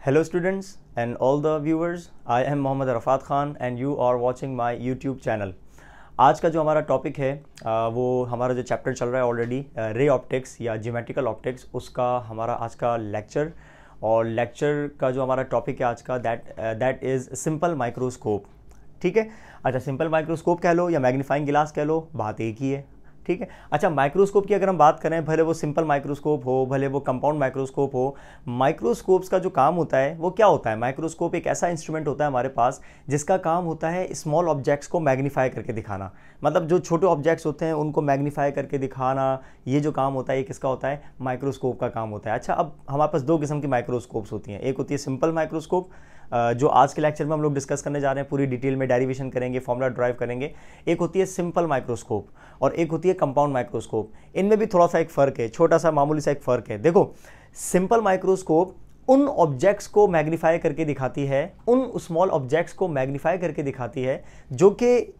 Hello students and all the viewers, I am Mohammad रफ़ात Khan and you are watching my YouTube channel। आज का जो हमारा topic है वो हमारा जो चैप्टर चल रहा है ऑलरेडी रे ऑप्टिक्स या ज्योमेट्रिकल ऑप्टिक्स, उसका हमारा आज का लेक्चर और लेक्चर का जो हमारा टॉपिक है आज का दैट इज़ सिंपल माइक्रोस्कोप। ठीक है, अच्छा सिंपल माइक्रोस्कोप कह लो या मैग्नीफाइंग गिलास कह लो, बात एक ही है। ठीक है, अच्छा माइक्रोस्कोप की अगर हम बात करें, भले वो सिंपल माइक्रोस्कोप हो, भले वो कंपाउंड माइक्रोस्कोप हो, माइक्रोस्कोप्स का जो काम होता है वो क्या होता है? माइक्रोस्कोप एक ऐसा इंस्ट्रूमेंट होता है हमारे पास जिसका काम होता है स्मॉल ऑब्जेक्ट्स को मैग्नीफाई करके दिखाना। मतलब जो छोटे ऑब्जेक्ट्स होते हैं उनको मैग्नीफाई करके दिखाना, ये जो काम होता है ये किसका होता है? माइक्रोस्कोप का काम होता है। अच्छा, अब हमारे पास दो किस्म की माइक्रोस्कोप्स होती हैं। एक होती है सिंपल माइक्रोस्कोप, जो आज के लेक्चर में हम लोग डिस्कस करने जा रहे हैं, पूरी डिटेल में डेरिवेशन करेंगे, फॉर्मूला ड्राइव करेंगे। एक होती है सिंपल माइक्रोस्कोप और एक होती है कंपाउंड माइक्रोस्कोप। इनमें भी थोड़ा सा एक फ़र्क है, छोटा सा मामूली सा एक फ़र्क है। देखो, सिंपल माइक्रोस्कोप उन ऑब्जेक्ट्स को मैग्नीफाई करके दिखाती है, उन स्मॉल ऑब्जेक्ट्स को मैग्नीफाई करके दिखाती है जो कि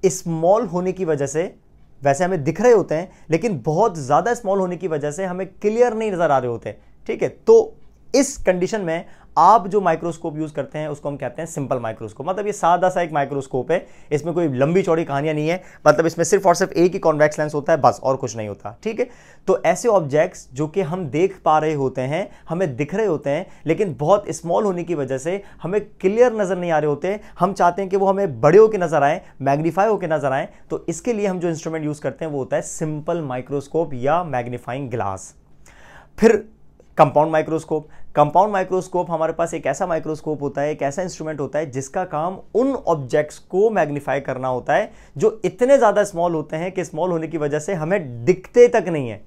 स्मॉल होने की वजह से वैसे हमें दिख रहे होते हैं, लेकिन बहुत ज़्यादा स्मॉल होने की वजह से हमें क्लियर नहीं नज़र आ रहे होते। ठीक है, तो इस कंडीशन में आप जो माइक्रोस्कोप यूज करते हैं उसको हम कहते हैं सिंपल माइक्रोस्कोप। मतलब ये सादा सा एक माइक्रोस्कोप है, इसमें कोई लंबी चौड़ी कहानियां नहीं है। मतलब इसमें सिर्फ और सिर्फ एक ही कॉन्वेक्स लेंस होता है, बस और कुछ नहीं होता। ठीक है, तो ऐसे ऑब्जेक्ट्स जो कि हम देख पा रहे होते हैं, हमें दिख रहे होते हैं, लेकिन बहुत स्मॉल होने की वजह से हमें क्लियर नजर नहीं आ रहे होते। हम चाहते हैं कि वो हमें बड़े होकर नजर आए, मैग्नीफाई होकर नजर आए, तो इसके लिए हम जो इंस्ट्रूमेंट यूज करते हैं वो होता है सिंपल माइक्रोस्कोप या मैग्नीफाइंग ग्लास। फिर कंपाउंड माइक्रोस्कोप। कंपाउंड माइक्रोस्कोप हमारे पास एक ऐसा माइक्रोस्कोप होता है, एक ऐसा इंस्ट्रूमेंट होता है जिसका काम उन ऑब्जेक्ट्स को मैग्नीफाई करना होता है जो इतने ज्यादा स्मॉल होते हैं कि स्मॉल होने की वजह से हमें दिखते तक नहीं है।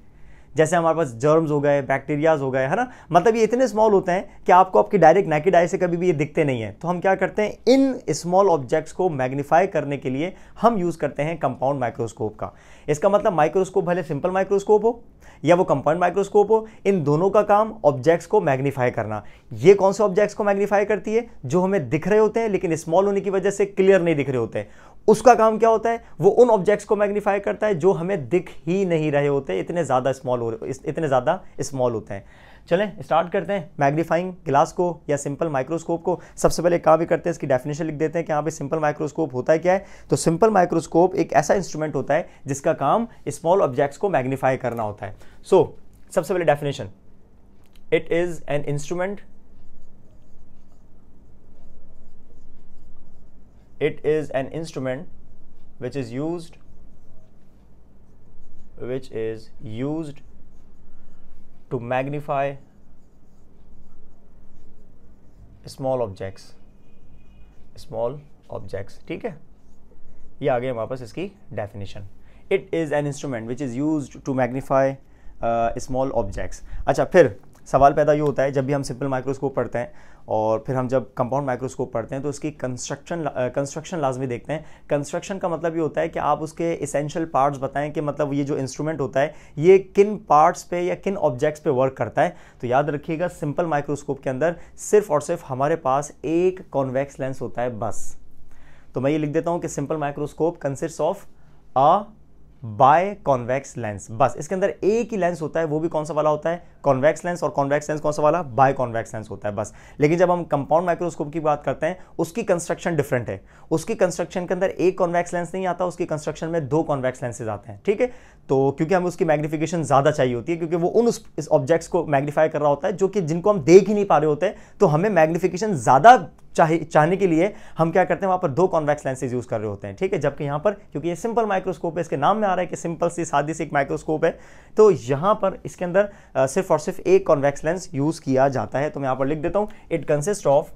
जैसे हमारे पास जर्म्स हो गए, बैक्टीरियाज हो गए, है ना। मतलब ये इतने स्मॉल होते हैं कि आपको आपकी डायरेक्ट नेकेड आई से कभी भी ये दिखते नहीं है। तो हम क्या करते हैं, इन स्मॉल ऑब्जेक्ट्स को मैग्नीफाई करने के लिए हम यूज करते हैं कंपाउंड माइक्रोस्कोप का। इसका मतलब माइक्रोस्कोप भले सिंपल माइक्रोस्कोप हो या वो कंपाउंड माइक्रोस्कोप हो, इन दोनों का काम ऑब्जेक्ट्स को मैग्नीफाई करना। ये कौन से ऑब्जेक्ट्स को मैग्नीफाई करती है? जो हमें दिख रहे होते हैं लेकिन स्मॉल होने की वजह से क्लियर नहीं दिख रहे होते हैं। उसका काम क्या होता है? वो उन ऑब्जेक्ट्स को मैग्नीफाई करता है जो हमें दिख ही नहीं रहे होते, इतने ज्यादा स्मॉल होते हैं। चलें स्टार्ट करते हैं मैग्नीफाइंग ग्लास को या सिंपल माइक्रोस्कोप को। सबसे पहले क्या भी करते हैं, इसकी डेफिनेशन लिख देते हैं कि यहाँ पे सिंपल माइक्रोस्कोप होता है क्या है। तो सिंपल माइक्रोस्कोप एक ऐसा इंस्ट्रूमेंट होता है जिसका काम स्मॉल ऑब्जेक्ट्स को मैग्नीफाई करना होता है। सो सबसे पहले definition, it is an instrument, it is an instrument which is used to magnify small objects। ठीक है, ये आ गया हमारे पास इसकी definition. It is an instrument which is used to magnify small objects. अच्छा, फिर सवाल पैदा ये होता है जब भी हम सिंपल माइक्रोस्कोप पढ़ते हैं और फिर हम जब कंपाउंड माइक्रोस्कोप पढ़ते हैं तो उसकी कंस्ट्रक्शन लाजमी देखते हैं। कंस्ट्रक्शन का मतलब ये होता है कि आप उसके इसेंशियल पार्ट्स बताएं कि मतलब ये जो इंस्ट्रूमेंट होता है ये किन पार्ट्स पे या किन ऑब्जेक्ट्स पे वर्क करता है। तो याद रखिएगा, सिंपल माइक्रोस्कोप के अंदर सिर्फ और सिर्फ हमारे पास एक कॉन्वेक्स लेंस होता है, बस। तो मैं ये लिख देता हूँ कि simple microscope consist of a biconvex lens. बस इसके अंदर एक ही लेंस होता है, वो भी कौन सा वाला होता है? Convex lens. और कॉन्वेक्स लेंस कौन सा वाला? बाय कॉन्वेक्स लेंस होता है, बस। लेकिन जब हम कंपाउंड माइक्रोस्कोप की बात करते हैं उसकी कंस्ट्रक्शन डिफरेंट है। उसकी कंस्ट्रक्शन के अंदर एक कॉन्वेक्स लेंस नहीं आता, उसकी कंस्ट्रक्शन में दो कॉन्वेक्स लेंसेज आते हैं। ठीक है, तो क्योंकि हमें उसकी मैग्निफिकेशन ज्यादा चाहिए होती है, क्योंकि वो उन इस ऑब्जेक्ट्स को मैग्नीफाई कर रहा होता है जो कि जिनको हम देख ही नहीं पा रहे होते, तो हमें मैग्निफिकेशन ज्यादा चाहने के लिए हम क्या करते हैं, वहां पर दो कॉन्वेक्स लेंसेज यूज कर रहे होते हैं। ठीक है, जबकि यहां पर क्योंकि ये सिंपल माइक्रोस्कोप है, इसके नाम में आ रहा है कि सिंपल सी सादी सी एक माइक्रोस्कोप है, तो यहां पर इसके अंदर सिर्फ और सिर्फ एक कॉन्वेक्स लेंस यूज किया जाता है। तो मैं यहां पर लिख देता हूं, it consist of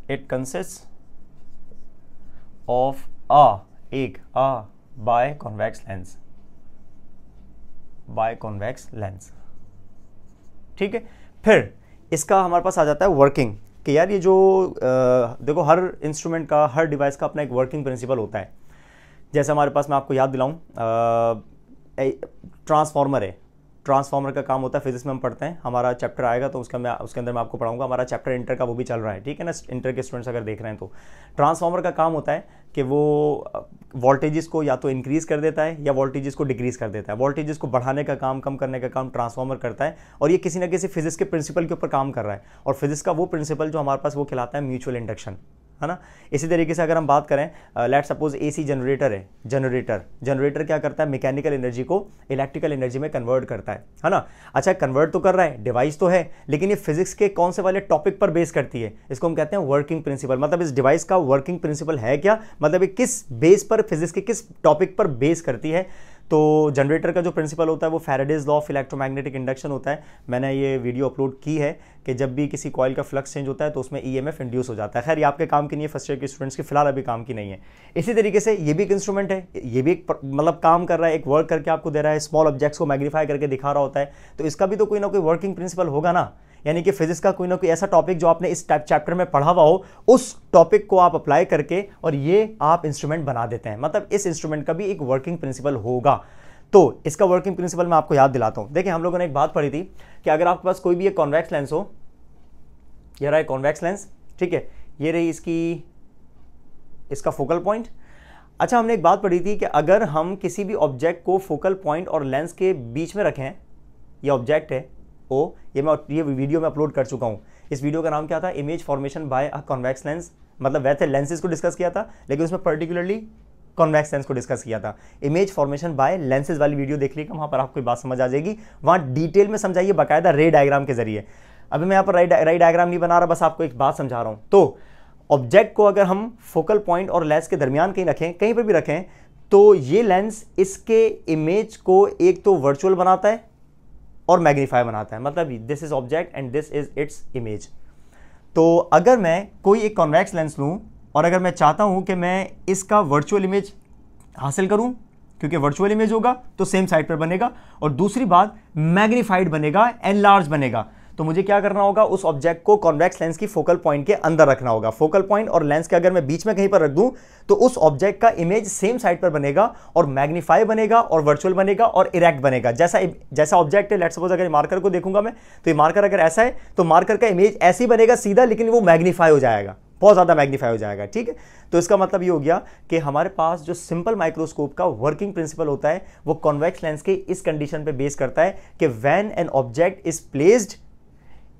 a biconvex lens. ठीक है, फिर इसका हमारे पास आ जाता है वर्किंग, कि यार ये जो देखो, हर इंस्ट्रूमेंट का, हर डिवाइस का अपना एक वर्किंग प्रिंसिपल होता है। जैसे हमारे पास, मैं आपको याद दिलाऊं, ट्रांसफार्मर है। ट्रांसफॉर्मर का काम होता है, फिजिक्स में हम पढ़ते हैं, हमारा चैप्टर आएगा तो उसके अंदर मैं आपको पढ़ाऊंगा। हमारा चैप्टर इंटर का वो भी चल रहा है, ठीक है ना, इंटर के स्टूडेंट्स अगर देख रहे हैं तो ट्रांसफॉर्मर का काम होता है कि वो वोल्टेजेस को या तो इंक्रीज कर देता है या वोल्टेजेस को डिक्रीज कर देता है। वोल्टेजेस को बढ़ाने का काम, कम करने का काम ट्रांसफॉर्मर करता है, और ये किसी ना किसी फिजिक्स के प्रिंसिपल के ऊपर काम कर रहा है। और फिजिक्स का वो प्रिंसिपल जो हमारे पास वो खिलाता है म्यूचुअल इंडक्शन, है ना। इसी तरीके से अगर हम बात करें, लेट सपोज एसी जनरेटर है, जनरेटर क्या करता है, मैकेनिकल एनर्जी को इलेक्ट्रिकल एनर्जी में कन्वर्ट करता है ना। अच्छा, कन्वर्ट तो कर रहा है, डिवाइस तो है, लेकिन ये फिजिक्स के कौन से वाले टॉपिक पर बेस करती है, इसको हम कहते हैं वर्किंग प्रिंसिपल। मतलब इस डिवाइस का वर्किंग प्रिंसिपल है क्या, मतलब ये किस बेस पर, फिजिक्स के किस टॉपिक पर बेस करती है। तो जनरेटर का जो प्रिंसिपल होता है वो Faraday's law of electromagnetic induction होता है। मैंने ये वीडियो अपलोड की है कि जब भी किसी कॉइल का फ्लक्स चेंज होता है तो उसमें ईएमएफ इंड्यूस हो जाता है। खैर ये आपके काम की नहीं है, फर्स्ट ईयर के स्टूडेंट्स की फिलहाल अभी काम की नहीं है। इसी तरीके से ये भी एक इंस्ट्रूमेंट है, ये भी एक मतलब काम कर रहा है, एक वर्क करके आपको दे रहा है, स्मॉल ऑब्जेक्ट्स को मैग्नीफाई करके दिखा रहा होता है, तो इसका भी तो कोई ना कोई वर्किंग प्रिंसिपल होगा ना। यानी कि फिजिक्स का कोई ना कोई ऐसा टॉपिक जो आपने इस चैप्टर में पढ़ा हुआ हो, उस टॉपिक को आप अप्लाई करके और ये आप इंस्ट्रूमेंट बना देते हैं, मतलब इस इंस्ट्रूमेंट का भी एक वर्किंग प्रिंसिपल होगा। तो इसका वर्किंग प्रिंसिपल मैं आपको याद दिलाता हूं। देखिए हम लोगों ने एक बात पढ़ी थी कि अगर आपके पास कोई भी एक कॉन्वेक्स लेंस हो, ये रहा कॉन्वेक्स लेंस, ठीक है, ये रही इसका फोकल पॉइंट। अच्छा, हमने एक बात पढ़ी थी कि अगर हम किसी भी ऑब्जेक्ट को फोकल पॉइंट और लेंस के बीच में रखें, ये ऑब्जेक्ट है ओ, ये वीडियो में अपलोड कर चुका हूं। इस वीडियो का नाम क्या था, image formation by a convex lens. मतलब वैसे लेंसेज को डिस्कस किया था, लेकिन उसमें पर्टिकुलरली कॉन्वेक्स लेंस को डिस्कस किया था। इमेज फॉर्मेशन बाय लेंसेज वाली वीडियो देख लीजिएगा, वहां पर आपको बात समझ आ जाएगी। वहां डिटेल में समझाइए बाकायदा रे डायग्राम के जरिए। अभी मैं यहाँ पर रे डायग्राम नहीं बना रहा, बस आपको एक बात समझा रहा हूं। तो ऑब्जेक्ट को अगर हम फोकल पॉइंट और लेंस के दरमियान कहीं रखें, कहीं पर भी रखें, तो ये लेंस इसके इमेज को एक तो वर्चुअल बनाता है और मैग्नीफाई बनाता है। मतलब this is object and this is its image. तो अगर मैं कोई एक कॉन्वेक्स लेंस लूं और अगर मैं चाहता हूं कि मैं इसका वर्चुअल इमेज हासिल करूं, क्योंकि वर्चुअल इमेज होगा तो सेम साइड पर बनेगा, और दूसरी बात मैग्नीफाइड बनेगा, एनलार्ज बनेगा, तो मुझे क्या करना होगा, उस ऑब्जेक्ट को कॉन्वेक्स लेंस की फोकल पॉइंट के अंदर रखना होगा। फोकल पॉइंट और लेंस के अगर मैं बीच में कहीं पर रख दूं तो उस ऑब्जेक्ट का इमेज सेम साइड पर बनेगा और मैग्नीफाई बनेगा और वर्चुअल बनेगा और इरेक्ट बनेगा। जैसा ऑब्जेक्ट है, लेट्स सपोज अगर मार्कर को देखूंगा मैं, तो ये मार्कर अगर ऐसा है तो मार्कर का इमेज ऐसे ही बनेगा सीधा, लेकिन वो मैग्नीफाई हो जाएगा, बहुत ज्यादा मैग्नीफाई हो जाएगा, ठीक है। तो इसका मतलब ये हो गया कि हमारे पास जो सिंपल माइक्रोस्कोप का वर्किंग प्रिंसिपल होता है वो कॉन्वेक्स लेंस के इस कंडीशन पे बेस करता है कि when an object is placed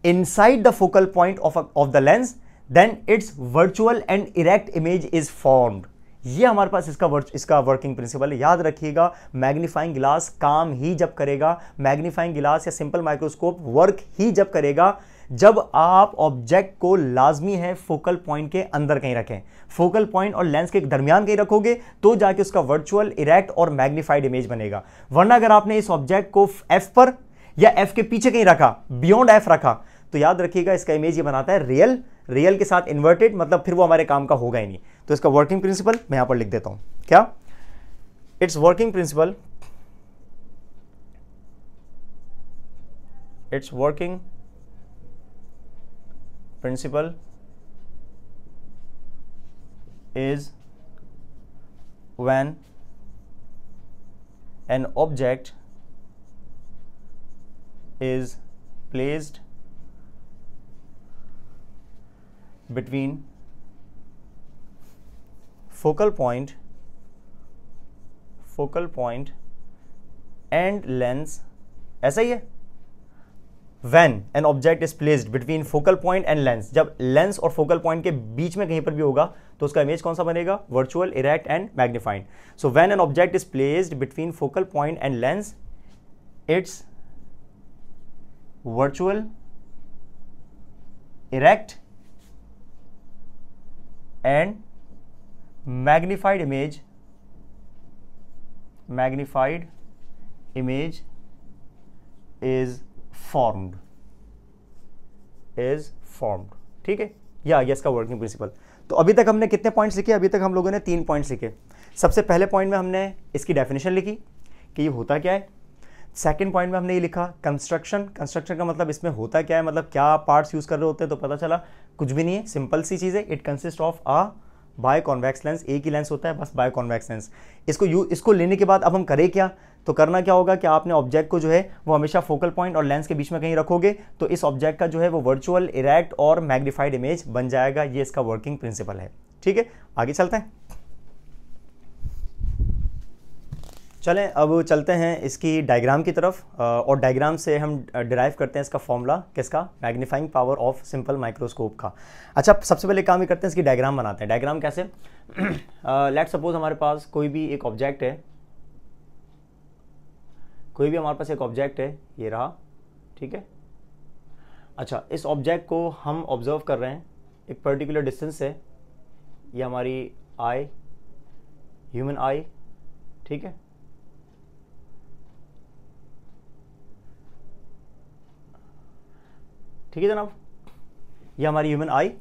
inside the focal point of the lens, then its virtual and erect image is formed। ये हमारे पास इसका वर्किंग प्रिंसिपल है। याद रखिएगा, मैग्नीफाइंग ग्लास काम ही जब करेगा, मैग्नीफाइंग ग्लास या सिंपल माइक्रोस्कोप वर्क ही जब करेगा जब आप ऑब्जेक्ट को लाजमी है फोकल पॉइंट के अंदर कहीं रखें। फोकल पॉइंट और लेंस के दरमियान कहीं रखोगे तो जाके उसका वर्चुअल, इरेक्ट और मैग्नीफाइड इमेज बनेगा। वरना अगर आपने इस ऑब्जेक्ट को एफ पर या एफ के पीछे कहीं रखा, बियॉन्ड एफ रखा, तो याद रखिएगा इसका इमेज ये बनाता है रियल के साथ इन्वर्टेड, मतलब फिर वो हमारे काम का होगा ही नहीं। तो इसका वर्किंग प्रिंसिपल मैं यहां पर लिख देता हूं, क्या, it's working principle, it's working principle is when an object is placed between focal point and lens। ऐसा ही है, when an object is placed between focal point and lens, जब लेंस और फोकल पॉइंट के बीच में कहीं पर भी होगा तो उसका इमेज कौन सा बनेगा, virtual, erect and magnified. So when an object is placed between focal point and lens, its virtual, erect and magnified image is formed। ठीक है, यह आ गया इसका वर्किंग प्रिंसिपल। तो अभी तक हमने कितने पॉइंट्स लिखे, अभी तक हम लोगों ने 3 पॉइंट्स लिखे। सबसे पहले पॉइंट में हमने इसकी डेफिनेशन लिखी कि ये होता क्या है। सेकंड पॉइंट में हमने ये लिखा कंस्ट्रक्शन का मतलब इसमें होता क्या है, मतलब क्या पार्ट्स यूज कर रहे होते हैं, तो पता चला कुछ भी नहीं है, सिंपल सी चीज है, it consist of a biconvex lens, एक ही लेंस होता है बस, बाय कॉन्वेक्स लेंस। इसको लेने के बाद अब हम करें क्या, तो करना क्या होगा कि आपने ऑब्जेक्ट को जो है वो हमेशा फोकल पॉइंट और लेंस के बीच में कहीं रखोगे, तो इस ऑब्जेक्ट का जो है वो वर्चुअल, इरेक्ट और मैग्नीफाइड इमेज बन जाएगा। ये इसका वर्किंग प्रिंसिपल है। ठीक है, आगे चलते हैं। चलें अब चलते हैं इसकी डायग्राम की तरफ, और डायग्राम से हम डिराइव करते हैं इसका फॉर्मूला किसका, magnifying power of simple microscope का। अच्छा, सबसे पहले काम ही करते हैं, इसकी डायग्राम बनाते हैं। डायग्राम कैसे, लेट सपोज हमारे पास कोई भी एक ऑब्जेक्ट है, कोई भी हमारे पास एक ऑब्जेक्ट है, ये रहा। ठीक है, अच्छा, इस ऑब्जेक्ट को हम ऑब्जर्व कर रहे हैं एक पर्टिकुलर डिस्टेंस से, ये हमारी आई, ह्यूमन आई। ठीक है, ठीक है जनाब, ये हमारी ह्यूमन आई,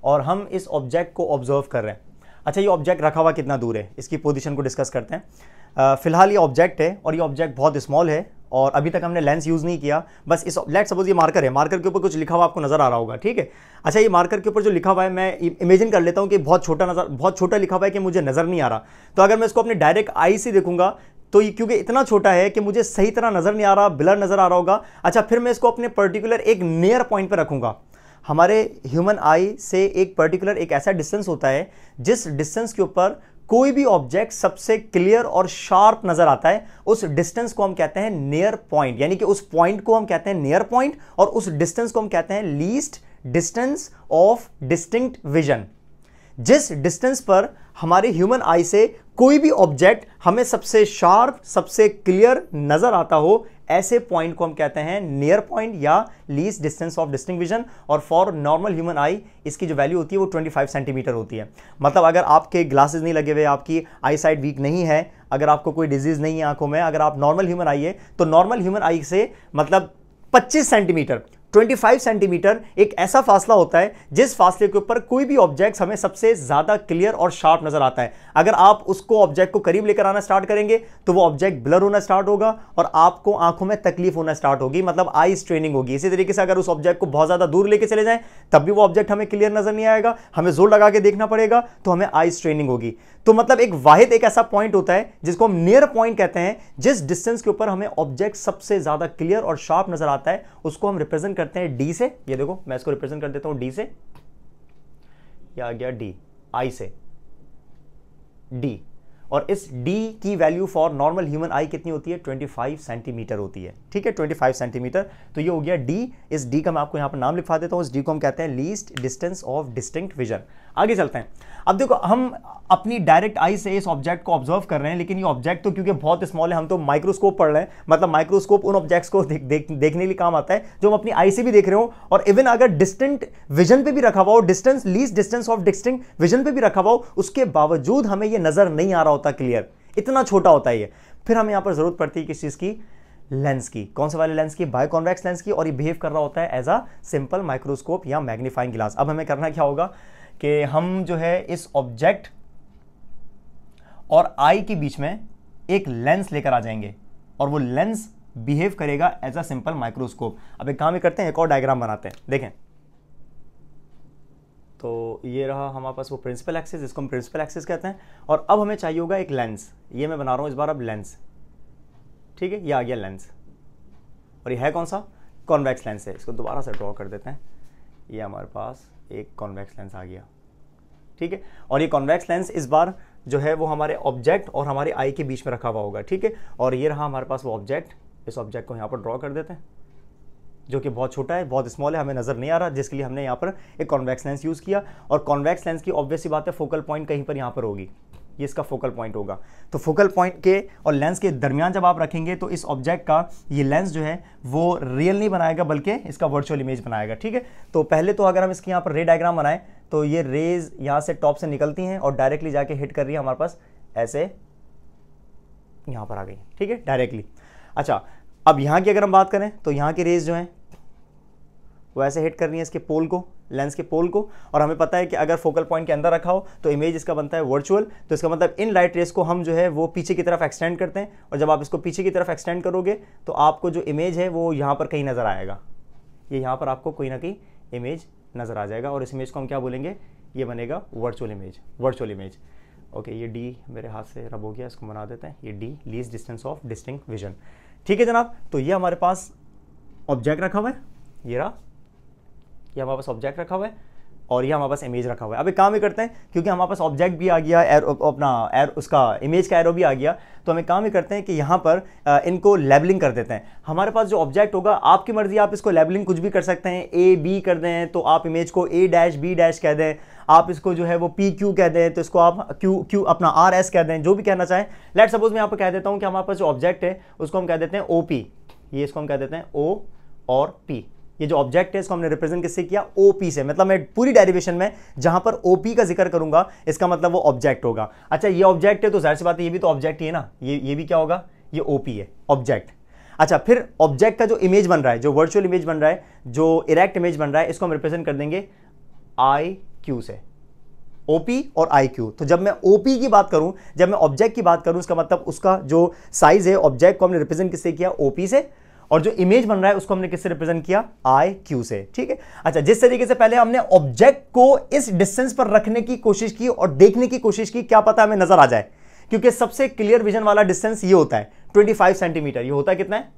और हम इस ऑब्जेक्ट को ऑब्जर्व कर रहे हैं। अच्छा, ये ऑब्जेक्ट रखा हुआ कितना दूर है, इसकी पोजीशन को डिस्कस करते हैं। फिलहाल ये ऑब्जेक्ट है और ये ऑब्जेक्ट बहुत स्मॉल है, और अभी तक हमने लेंस यूज़ नहीं किया, बस इस लेट सपोज ये मार्कर है, मार्कर के ऊपर कुछ लिखा हुआ आपको नज़र आ रहा होगा। ठीक है, अच्छा, ये मार्कर के ऊपर जो लिखा हुआ है, मैं इमेजिन कर लेता हूँ कि बहुत छोटा लिखा हुआ है कि मुझे नज़र नहीं आ रहा। तो अगर मैं इसको अपने डायरेक्ट आई से देखूंगा तो ये क्योंकि इतना छोटा है कि मुझे सही तरह नज़र नहीं आ रहा, ब्लर नज़र आ रहा होगा। अच्छा, फिर मैं इसको अपने पर्टिकुलर एक नियर पॉइंट पर रखूंगा। हमारे ह्यूमन आई से एक पर्टिकुलर एक ऐसा डिस्टेंस होता है जिस डिस्टेंस के ऊपर कोई भी ऑब्जेक्ट सबसे क्लियर और शार्प नजर आता है, उस डिस्टेंस को हम कहते हैं नियर पॉइंट, यानी कि उस पॉइंट को हम कहते हैं नियर पॉइंट, और उस डिस्टेंस को हम कहते हैं least distance of distinct vision. जिस डिस्टेंस पर हमारे ह्यूमन आई से कोई भी ऑब्जेक्ट हमें सबसे शार्प, सबसे क्लियर नजर आता हो, ऐसे पॉइंट को हम कहते हैं नियर पॉइंट या least distance of distinct vision. और फॉर नॉर्मल ह्यूमन आई इसकी जो वैल्यू होती है वो 25 सेंटीमीटर होती है। मतलब अगर आपके ग्लासेस नहीं लगे हुए, आपकी आई साइट वीक नहीं है, अगर आपको कोई डिजीज नहीं है आंखों में, अगर आप नॉर्मल ह्यूमन आई है, तो नॉर्मल ह्यूमन आई से मतलब 25 सेंटीमीटर, 25 सेंटीमीटर एक ऐसा फासला होता है जिस फासले के ऊपर कोई भी ऑब्जेक्ट हमें सबसे ज्यादा क्लियर और शार्प नजर आता है। अगर आप उसको ऑब्जेक्ट को करीब लेकर आना स्टार्ट करेंगे तो वो ऑब्जेक्ट ब्लर होना स्टार्ट होगा और आपको आंखों में तकलीफ होना स्टार्ट होगी, मतलब आई स्ट्रेनिंग होगी। इसी तरीके से अगर उस ऑब्जेक्ट को बहुत ज्यादा दूर लेके चले जाएं तब भी वो ऑब्जेक्ट हमें क्लियर नजर नहीं आएगा, हमें जोर लगा के देखना पड़ेगा, तो हमें आई स्ट्रेनिंग होगी। तो मतलब एक वाहिद एक ऐसा पॉइंट होता है जिसको हम नियर पॉइंट कहते हैं, जिस डिस्टेंस के ऊपर हमें ऑब्जेक्ट सबसे ज्यादा क्लियर और शार्प नजर आता है, उसको हम रिप्रेजेंट करते हैं डी से। ये देखो मैं इसको रिप्रेजेंट कर देता हूं डी से, या आ गया डी, आई से डी, और इस डी की वैल्यू फॉर नॉर्मल ह्यूमन आई कितनी होती है, 25 सेंटीमीटर होती है। ठीक है, 25 सेंटीमीटर। तो ये हो गया डी। इस डी का मैं आपको यहां पर नाम लिखवा देता हूं, इस डी को हम कहते हैं least distance of distinct vision. आगे चलते हैं। अब देखो हम अपनी डायरेक्ट आई से इस ऑब्जेक्ट को ऑब्जर्व कर रहे हैं, लेकिन ये ऑब्जेक्ट तो क्योंकि बहुत स्मॉल है, हम तो माइक्रोस्कोप पढ़ रहे हैं, मतलब माइक्रोस्कोप उन ऑब्जेक्ट्स को देखने के लिए काम आता है जो हम अपनी आई से भी देख रहे हो, और इवन अगर डिस्टेंट विजन पे भी रखा हुआ हो, distance least distance of distinct vision पे भी रखा हुआ हो, उसके बावजूद हमें ये नजर नहीं आ रहा होता क्लियर, इतना छोटा होता है ये। फिर हमें यहां पर जरूरत पड़ती है किस चीज की, लेंस की। कौन से वाले लेंस की, बायोकॉन्वेक्स लेंस की, और ये बिहेव कर रहा होता है एज अ सिंपल माइक्रोस्कोप या मैग्नीफाइंग ग्लास। अब हमें करना क्या होगा कि हम जो है इस ऑब्जेक्ट और आई के बीच में एक लेंस लेकर आ जाएंगे, और वो लेंस बिहेव करेगा एज अ सिंपल माइक्रोस्कोप। अब एक काम ही करते हैं, एक और डायग्राम बनाते हैं, देखें। तो ये रहा हमारे पास वो प्रिंसिपल एक्सिस, जिसको हम प्रिंसिपल एक्सिस कहते हैं, और अब हमें चाहिए होगा एक लेंस। ये मैं बना रहा हूं इस बार अब लेंस। ठीक है, ये आ गया लेंस, और ये है कौन सा, कॉन्वेक्स लेंस है। इसको दोबारा से ड्रॉ कर देते हैं। ये हमारे पास एक कॉन्वेक्स लेंस आ गया। ठीक है, और ये कॉन्वेक्स लेंस इस बार जो है वो हमारे ऑब्जेक्ट और हमारे आई के बीच में रखा हुआ होगा। ठीक है, और ये रहा हमारे पास वो ऑब्जेक्ट। इस ऑब्जेक्ट को यहाँ पर ड्रॉ कर देते हैं, जो कि बहुत छोटा है, बहुत स्मॉल है, हमें नजर नहीं आ रहा, जिसके लिए हमने यहाँ पर एक कॉन्वेक्स लेंस यूज किया। और कॉन्वेक्स लेंस की ऑब्वियस सी बात है फोकल पॉइंट कहीं पर यहाँ पर होगी, ये इसका फोकल पॉइंट होगा। तो फोकल पॉइंट के और लेंस के दरमियान जब आप रखेंगे तो इस ऑब्जेक्ट का ये लेंस जो है वो रियल नहीं बनाएगा, बल्कि इसका वर्चुअल इमेज बनाएगा। ठीक है, तो पहले तो अगर हम इसके यहाँ पर रे डायग्राम बनाएं तो ये रेज यहाँ से टॉप से निकलती हैं और डायरेक्टली जाके हिट कर रही है हमारे पास, ऐसे यहाँ पर आ गई। ठीक है, डायरेक्टली। अच्छा, अब यहाँ की अगर हम बात करें तो यहाँ की रेज जो है वो ऐसे हिट कर रही है इसके पोल को, लेंस के पोल को, और हमें पता है कि अगर फोकल पॉइंट के अंदर रखा हो तो इमेज इसका बनता है वर्चुअल। तो इसका मतलब इन लाइट रेस को हम जो है वो पीछे की तरफ एक्सटेंड करते हैं, और जब आप इसको पीछे की तरफ एक्सटेंड करोगे तो आपको जो इमेज है वो यहाँ पर कहीं नजर आएगा। ये यहाँ पर आपको कोई ना कोई इमेज नजर आ जाएगा, और इस इमेज को हम क्या बोलेंगे, ये बनेगा virtual image, virtual image. Okay, ये डी मेरे हाथ से रब हो गया, इसको बना देते हैं, ये D least distance of distinct vision. ठीक है जनाब, तो ये हमारे पास ऑब्जेक्ट रखा हुआ है, ये रहा, ये हमारे पास ऑब्जेक्ट रखा हुआ है और ये हमारे पास इमेज रखा हुआ है। अब एक काम ही करते हैं, क्योंकि हमारे पास ऑब्जेक्ट भी आ गया, अपना उसका इमेज का एरो भी आ गया, तो हम एक काम ही करते हैं कि यहाँ पर इनको लेबलिंग कर देते हैं। हमारे पास जो ऑब्जेक्ट होगा, आपकी मर्जी, आप इसको लेबलिंग कुछ भी कर सकते हैं, ए बी कर दें तो आप इमेज को ए डैश बी डैश कह दें, आप इसको जो है वो पी क्यू कह दें तो इसको आप क्यू क्यू अपना आर एस कह दें, जो भी कहना चाहें। लेट सपोज मैं यहाँ पर कह देता हूँ कि हमारे पास जो ऑब्जेक्ट है उसको हम कह देते हैं ओ पी, ये इसको हम कह देते हैं ओ और पी। ये जो ऑब्जेक्ट है इसको हमने रिप्रेजेंट किससे किया, ओपी से। मतलब मैं पूरी डेरिवेशन में जहां पर ओपी का जिक्र करूंगा, इसका मतलब वो ऑब्जेक्ट होगा। अच्छा, ये ऑब्जेक्ट है तो जाहिर सी बात है ये भी तो ऑब्जेक्ट ही है ना, ये भी क्या होगा, ये ओपी है, ऑब्जेक्ट। अच्छा, फिर ऑब्जेक्ट का जो इमेज बन रहा है, जो वर्चुअल इमेज बन रहा है, जो इरेक्ट इमेज बन रहा है, इसको हम रिप्रेजेंट कर देंगे आई क्यू से, ओपी और आई क्यू। तो जब मैं ओपी की बात करूं, जब मैं ऑब्जेक्ट की बात करूं, इसका मतलब उसका जो साइज है, ऑब्जेक्ट को हमने रिप्रेजेंट किससे किया, ओपी से, और जो इमेज बन रहा है उसको हमने किससे रिप्रेजेंट किया, आई क्यू से। ठीक है। अच्छा, जिस तरीके से पहले हमने ऑब्जेक्ट को इस डिस्टेंस पर रखने की कोशिश की और देखने की कोशिश की, क्या पता हमें नजर आ जाए, क्योंकि सबसे क्लियर विजन वाला डिस्टेंस ये होता है 25 सेंटीमीटर। ये होता है कितना है,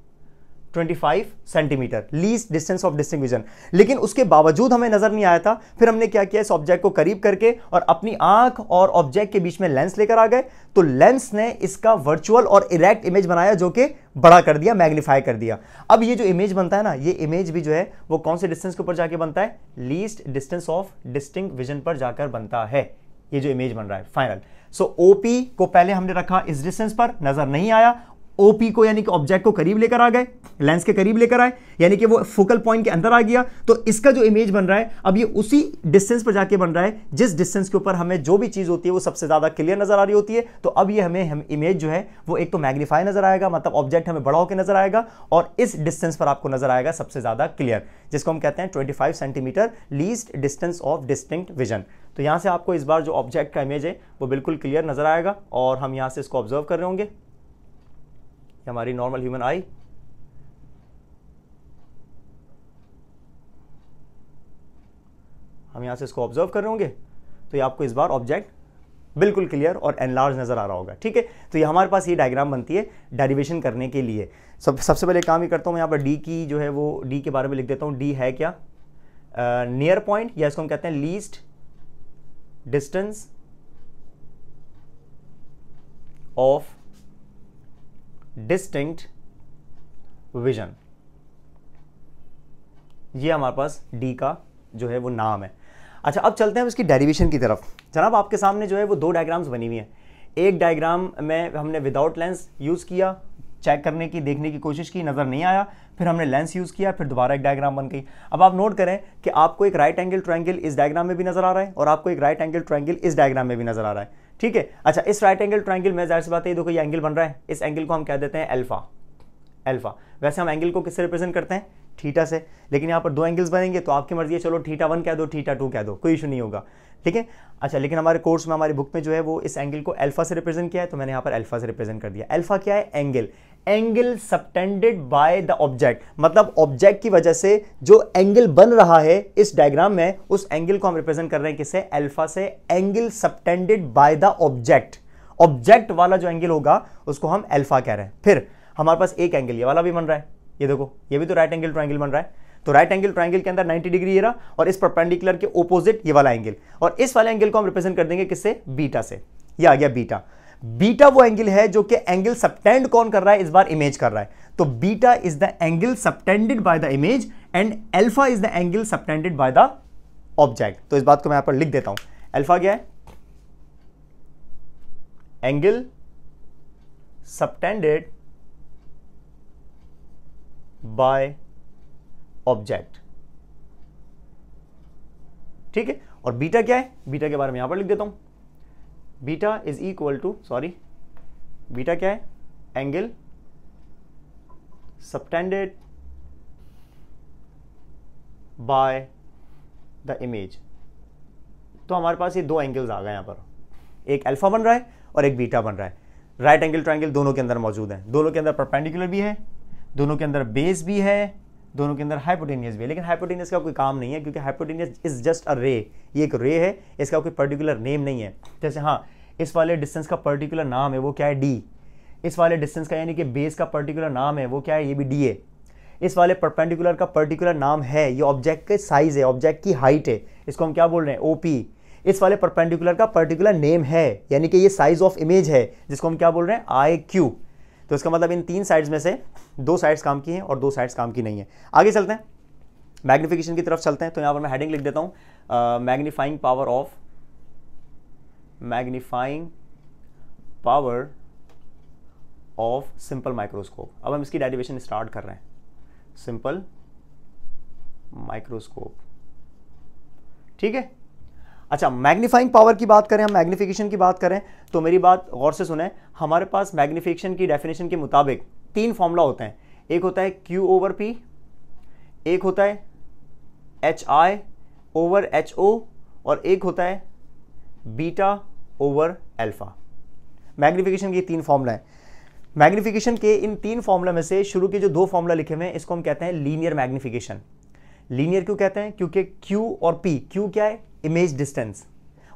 25 centimetre, least distance of distinct vision. लेकिन उसके बावजूद हमें नजर नहीं आया था। फिर हमने क्या किया, इस ऑब्जेक्ट को करीब करके और अपनी आंख और ऑब्जेक्ट के बीच में लेंस लेकर आ गए, तो लेंस ने इसका वर्चुअल और इरेक्ट इमेज बनाया, जो कि बड़ा कर दिया, मैग्नीफाई कर दिया। अब ये जो इमेज बनता है ना, ये इमेज भी जो है वो कौन से डिस्टेंस के ऊपर जाके बनता है, least distance of distinct vision पर जाकर बनता है ये जो इमेज बन रहा है फाइनल। सो ओपी को पहले हमने रखा इस डिस्टेंस पर, नजर नहीं आया, ओपी को यानी कि ऑब्जेक्ट को करीब लेकर आ गए, लेंस के करीब लेकर आए, यानी कि वो फोकल पॉइंट के अंदर आ गया। तो इसका जो इमेज बन रहा है, अब ये उसी डिस्टेंस पर जाके बन रहा है जिस डिस्टेंस के ऊपर हमें जो भी चीज होती है वो सबसे ज्यादा क्लियर नजर आ रही होती है। तो अब ये हम इमेज जो है वो एक तो मैग्नीफाई नजर आएगा, मतलब ऑब्जेक्ट हमें बड़ा होकर नजर आएगा, और इस डिस्टेंस पर आपको नजर आएगा सबसे ज्यादा क्लियर, जिसको हम कहते हैं 25 centimetre least distance of distinct vision. तो यहां से आपको इस बार जो ऑब्जेक्ट का इमेज है वो बिल्कुल क्लियर नजर आएगा, और हम यहां से इसको ऑब्जर्व कर रहे होंगे, हमारी नॉर्मल ह्यूमन आई। हम यहां से इसको ऑब्जर्व कर रहे होंगे, तो ये आपको इस बार ऑब्जेक्ट बिल्कुल क्लियर और एनलार्ज नजर आ रहा होगा। ठीक है, तो ये हमारे पास ये डायग्राम बनती है डेरिवेशन करने के लिए। सबसे पहले काम ही करता हूं मैं, यहां पर डी की जो है वो डी के बारे में लिख देता हूं। डी है क्या, नियर पॉइंट, या इसको हम कहते हैं least distance of distinct vision. ये हमारे पास डी का जो है वो नाम है। अच्छा, अब चलते हैं इसकी डेरिवेशन की तरफ। जनाब, आपके सामने जो है वो दो डायग्राम्स बनी हुई हैं। एक डायग्राम में हमने विदाउट लेंस यूज किया, चेक करने की, देखने की कोशिश की, नजर नहीं आया, फिर हमने लेंस यूज किया, फिर दोबारा एक डायग्राम बन गई। अब आप नोट करें कि आपको एक राइट एंगल ट्रायंगल इस डायग्राम में भी नजर आ रहा है, और आपको एक राइट एंगल ट्रायंगल इस डायग्राम में भी नजर आ रहा है। ठीक है। अच्छा, इस राइट एंगल ट्रायंगल में जाहिर सी बात है, देखो ये एंगल बन रहा है, इस एंगल को हम कह देते हैं अल्फा। अल्फा, वैसे हम एंगल को किससे रिप्रेजेंट करते हैं, थीटा से, लेकिन यहाँ पर दो एंगल्स बनेंगे तो आपकी मर्जी है, चलो थीटा 1 कह दो, थीटा 2 कह दो, कोई इशू नहीं होगा। ठीक है। अच्छा, लेकिन हमारे कोर्स में, हमारी बुक में जो है वो इस एंगल को अल्फा से रिप्रेजेंट किया है, तो मैंने यहाँ पर अल्फा से रिप्रेजेंट कर दिया। अल्फा क्या है, angle, angle subtended by the object, मतलब ऑब्जेक्ट की वजह से जो एंगल बन रहा है इस डायग्राम में, उस एंगल को हम रिप्रेजेंट कर रहे हैं किससे, अल्फा से। Angle subtended by the object, object वाला जो एंगल होगा उसको हम अल्फा कह रहे हैं। फिर हमारे पास एक एंगल ये वाला भी बन रहा है, ये देखो, ये भी तो राइट एंगल ट्रायंगल बन रहा है। तो राइट एंगल ट्रायंगल के अंदर 90 डिग्री ये रहा, और इस परपेंडिकुलर के ऑपोजिट ये वाला एंगल, और इस वाले एंगल को हम रिप्रेजेंट कर देंगे किससे, बीटा से। ये आ गया बीटा। बीटा वो एंगल है जो कि एंगल सबटेंड कौन कर रहा है, इस बार इमेज कर रहा है। तो beta is the angle subtended by the image, and alpha is the angle subtended by the object. तो इस बात को मैं यहां पर लिख देता हूं। अल्फा क्या है, एंगल सबटेंडेड बाय ऑब्जेक्ट। ठीक है। और बीटा क्या है, बीटा के बारे में यहां पर लिख देता हूं। Beta is equal to, beta क्या है, angle subtended by the image. तो हमारे पास ये दो एंगल्स आ गए यहां पर, एक अल्फा बन रहा है और एक बीटा बन रहा है। राइट एंगल ट्रायंगल दोनों के अंदर मौजूद है, दोनों के अंदर परपेंडिकुलर भी है, दोनों के अंदर बेस भी है, दोनों के अंदर हाइपोटेनियस भी है, लेकिन हाइपोटेनियस का कोई काम नहीं है क्योंकि हाइपोटेनियस इज जस्ट अ रे, ये एक रे है, इसका कोई पर्टिकुलर नेम नहीं है। जैसे हाँ, इस वाले डिस्टेंस का पर्टिकुलर नाम है, वो क्या है, डी। इस वाले डिस्टेंस का यानी कि बेस का पर्टिकुलर नाम है, वो क्या है, ये भी डी है। इस वाले परपेंडिकुलर का पर्टिकुलर नाम है, ये ऑब्जेक्ट के साइज है, ऑब्जेक्ट की हाइट है, इसको हम क्या बोल रहे हैं, ओपी। इस वाले परपेंडिकुलर का पर्टिकुलर नेम है, यानी कि ये साइज ऑफ इमेज है, जिसको हम क्या बोल रहे हैं, आई क्यू। तो इसका मतलब इन 3 साइड्स में से 2 साइड्स काम की हैं और 2 साइड्स काम की नहीं है। आगे चलते हैं, मैग्निफिकेशन की तरफ चलते हैं। तो यहां पर मैं हेडिंग लिख देता हूं, magnifying power of simple microscope. अब हम इसकी डेरिवेशन स्टार्ट कर रहे हैं, सिंपल माइक्रोस्कोप, ठीक है। अच्छा, मैग्नीफाइंग पावर की बात करें, हम मैग्निफिकेशन की बात करें, तो मेरी बात गौर से सुने। हमारे पास मैग्निफिकेशन की डेफिनेशन के मुताबिक 3 फॉर्मूला होते हैं। एक होता है Q/P, एक होता है HI/HO और एक होता है β/α। मैग्निफिकेशन के 3 फॉर्मूला है। मैग्निफिकेशन के इन 3 फॉर्मूला में से शुरू के जो 2 फॉर्मूला लिखे हुए हैं, इसको हम कहते हैं लीनियर मैग्निफिकेशन। लीनियर क्यों कहते हैं, क्योंकि Q और P, Q क्या है, इमेज डिस्टेंस,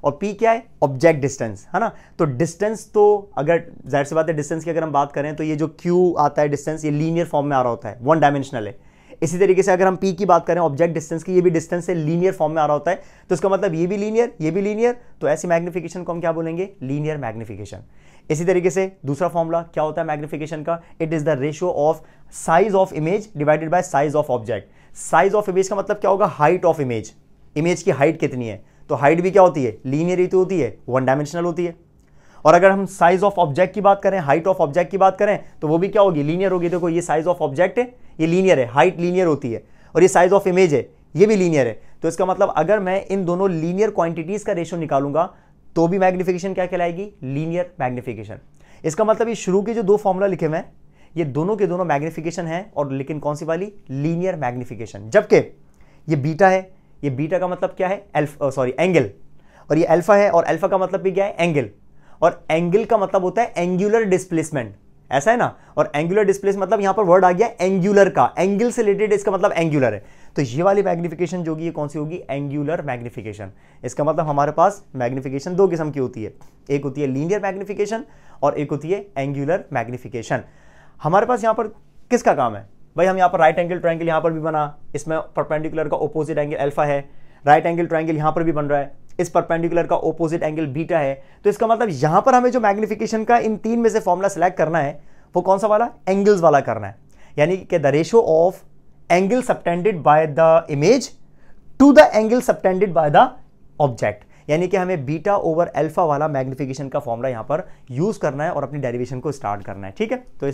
और P क्या है, ऑब्जेक्ट डिस्टेंस, है ना। तो डिस्टेंस, तो अगर जाहिर सी बात है डिस्टेंस की अगर हम बात करें तो ये जो Q आता है डिस्टेंस, ये लीनियर फॉर्म में आ रहा होता है, 1 डायमेंशनल है। इसी तरीके से अगर हम P की बात करें, ऑब्जेक्ट डिस्टेंस की, ये भी डिस्टेंस से लीनियर फॉर्म में आ रहा होता है। तो इसका मतलब ये भी लीनियर, ये भी लीनियर, तो ऐसी मैग्निफिकेशन को हम क्या बोलेंगे, लीनियर मैग्निफिकेशन। इसी तरीके से दूसरा फॉर्मूला क्या होता है मैग्निफिकेशन का, it is the ratio of size of image divided by size of object. Size of image का मतलब क्या होगा, हाइट ऑफ इमेज, इमेज की हाइट कितनी है। तो हाइट भी क्या होती है, लीनियर ही तो होती है, 1 डायमेंशनल होती है। और अगर हम साइज ऑफ ऑब्जेक्ट की बात करें, हाइट ऑफ ऑब्जेक्ट की बात करें, तो वो भी क्या होगी, लीनियर होगी। देखो ये साइज ऑफ ऑब्जेक्ट है, ये लीनियर है, हाइट लीनियर होती है, और ये साइज ऑफ इमेज है, ये भी लीनियर है। तो इसका मतलब अगर मैं इन दोनों लीनियर क्वांटिटीज का रेशियो निकालूंगा तो भी मैग्निफिकेशन क्या कहलाएगी, लीनियर मैग्निफिकेशन। इसका मतलब ये शुरू के जो 2 फॉर्मूला लिखे हुए हैं, ये दोनों के दोनों मैग्निफिकेशन है, और लेकिन कौन सी वाली, लीनियर मैग्निफिकेशन। जबकि ये बीटा है, ये बीटा का मतलब क्या है, एंगल, और ये अल्फा है, और अल्फा का मतलब भी क्या है, एंगल, और एंगल का मतलब होता है एंगुलर डिस्प्लेसमेंट, ऐसा है ना। और एंगुलर डिस्प्लेसमेंट मतलब यहां पर वर्ड आ गया एंगुलर का, एंगल से रिलेटेड इसका मतलब एंगुलर है। तो ये वाली मैग्निफिकेशन जो होगी, ये कौन सी होगी, एंगुलर मैग्निफिकेशन। इसका मतलब हमारे पास मैग्निफिकेशन 2 किस्म की होती है, एक होती है लीनियर मैग्निफिकेशन और एक होती है एंगुलर मैग्निफिकेशन। हमारे पास यहां पर किसका काम है भाई, हम यहां पर राइट एंगल ट्रायंगल यहां पर भी बना, इसमें परपेंडिकुलर का ऑपोजिट एंगल अल्फा है, राइट एंगल ट्रायंगल यहां पर भी बन रहा है, इस परपेंडिकुलर का ऑपोजिट एंगल बीटा है। तो इसका मतलब यहां पर हमें जो मैग्निफिकेशन का इन 3 में से फॉर्मूला सेलेक्ट करना है, वो कौन सा वाला, एंगल्स वाला करना है। यानी कि the ratio of angle subtended by the image to the angle subtended by the object, यानी कि हमें β/α वाला मैग्निफिकेशन का फॉर्मूला यहां पर यूज करना है और अपनी डेरिवेशन को स्टार्ट करना है, ठीक है। तो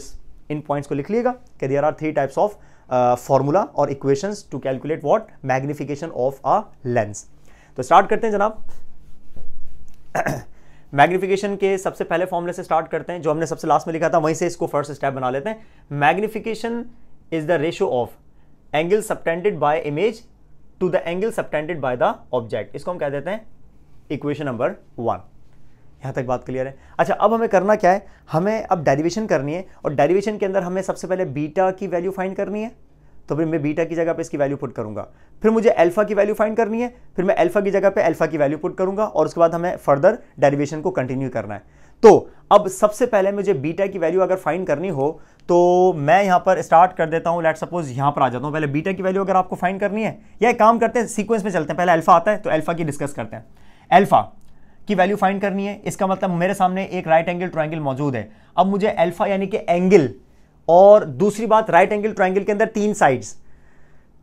इन पॉइंट्स को लिख लीजिएगा कि there are 3 types of formula और equations to calculate what, magnification of a lens. तो स्टार्ट करते हैं जनाब। मैग्निफिकेशन के सबसे पहले फॉर्मूले से स्टार्ट करते हैं, जो हमने सबसे लास्ट में लिखा था, वहीं से इसको फर्स्ट स्टेप बना लेते हैं। Magnification is the ratio of angle subtended by image to the angle subtended by the object. इसको हम कह देते हैं इक्वेशन नंबर 1। यहां तक बात क्लियर है। अच्छा, अब हमें करना क्या है, हमें अब डेरिवेशन करनी है, और डेरिवेशन के अंदर हमें सबसे पहले बीटा की वैल्यू फाइंड करनी है। तो फिर मैं बीटा की जगह पे इसकी वैल्यू पुट करूंगा, फिर मुझे अल्फा की वैल्यू फाइंड करनी है, फिर मैं अल्फा की जगह पे अल्फा की वैल्यू पुट करूंगा, और उसके बाद हमें फर्दर डेरिवेशन को कंटिन्यू करना है। तो अब सबसे पहले मुझे बीटा की वैल्यू अगर फाइंड करनी हो तो मैं यहां पर स्टार्ट कर देता हूं, लेट सपोज यहां पर आ जाता हूं। पहले बीटा की वैल्यू अगर आपको फाइंड करनी है, या एक काम करते हैं, सीक्वेंस में चलते हैं, पहले अल्फा आता है तो अल्फा की डिस्कस करते हैं। अल्फा की वैल्यू फाइंड करनी है, इसका मतलब मेरे सामने एक राइट एंगल ट्रायंगल मौजूद है। अब मुझे अल्फा यानी कि एंगल, और दूसरी बात राइट एंगल ट्रायंगल के अंदर 3 साइड्स,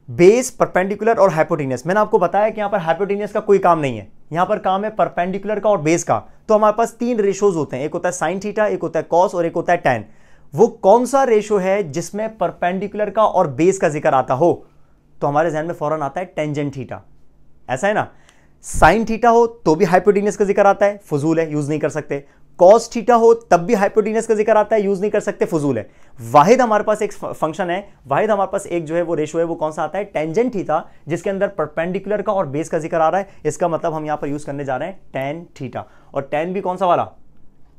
बेस, परपेंडिकुलर और हाइपोटेनियस। मैंने आपको बताया कि यहां पर हाइपोटेनियस का कोई काम नहीं है, यहां पर काम है परपेंडिकुलर का और बेस का। तो हमारे पास 3 रेशोज होते हैं, एक होता है साइन थीटा, एक होता है कॉस और एक होता है टैन। वो कौन सा रेशो है जिसमें परपेंडिकुलर का और बेस का जिक्र आता हो, तो हमारे जहन में फौरन आता है टेंजेंट थीटा, ऐसा है ना। साइन थीटा हो तो भी हाइपोटेनियस का जिक्र आता है, फजूल है, यूज नहीं कर सकते। कॉस थीटा हो तब भी हाइपोटेनियस का जिक्र आता है, यूज नहीं कर सकते, फजूल है। वाहिद हमारे पास एक फंक्शन है, वाहिद हमारे पास एक जो है वो रेशो है, वो कौन सा आता है, टेंजेंट थीटा, जिसके अंदर परपेंडिकुलर का और बेस का जिक्र आ रहा है। इसका मतलब हम यहां पर यूज करने जा रहे हैं टेन थीटा, और टेन भी कौन सा वाला,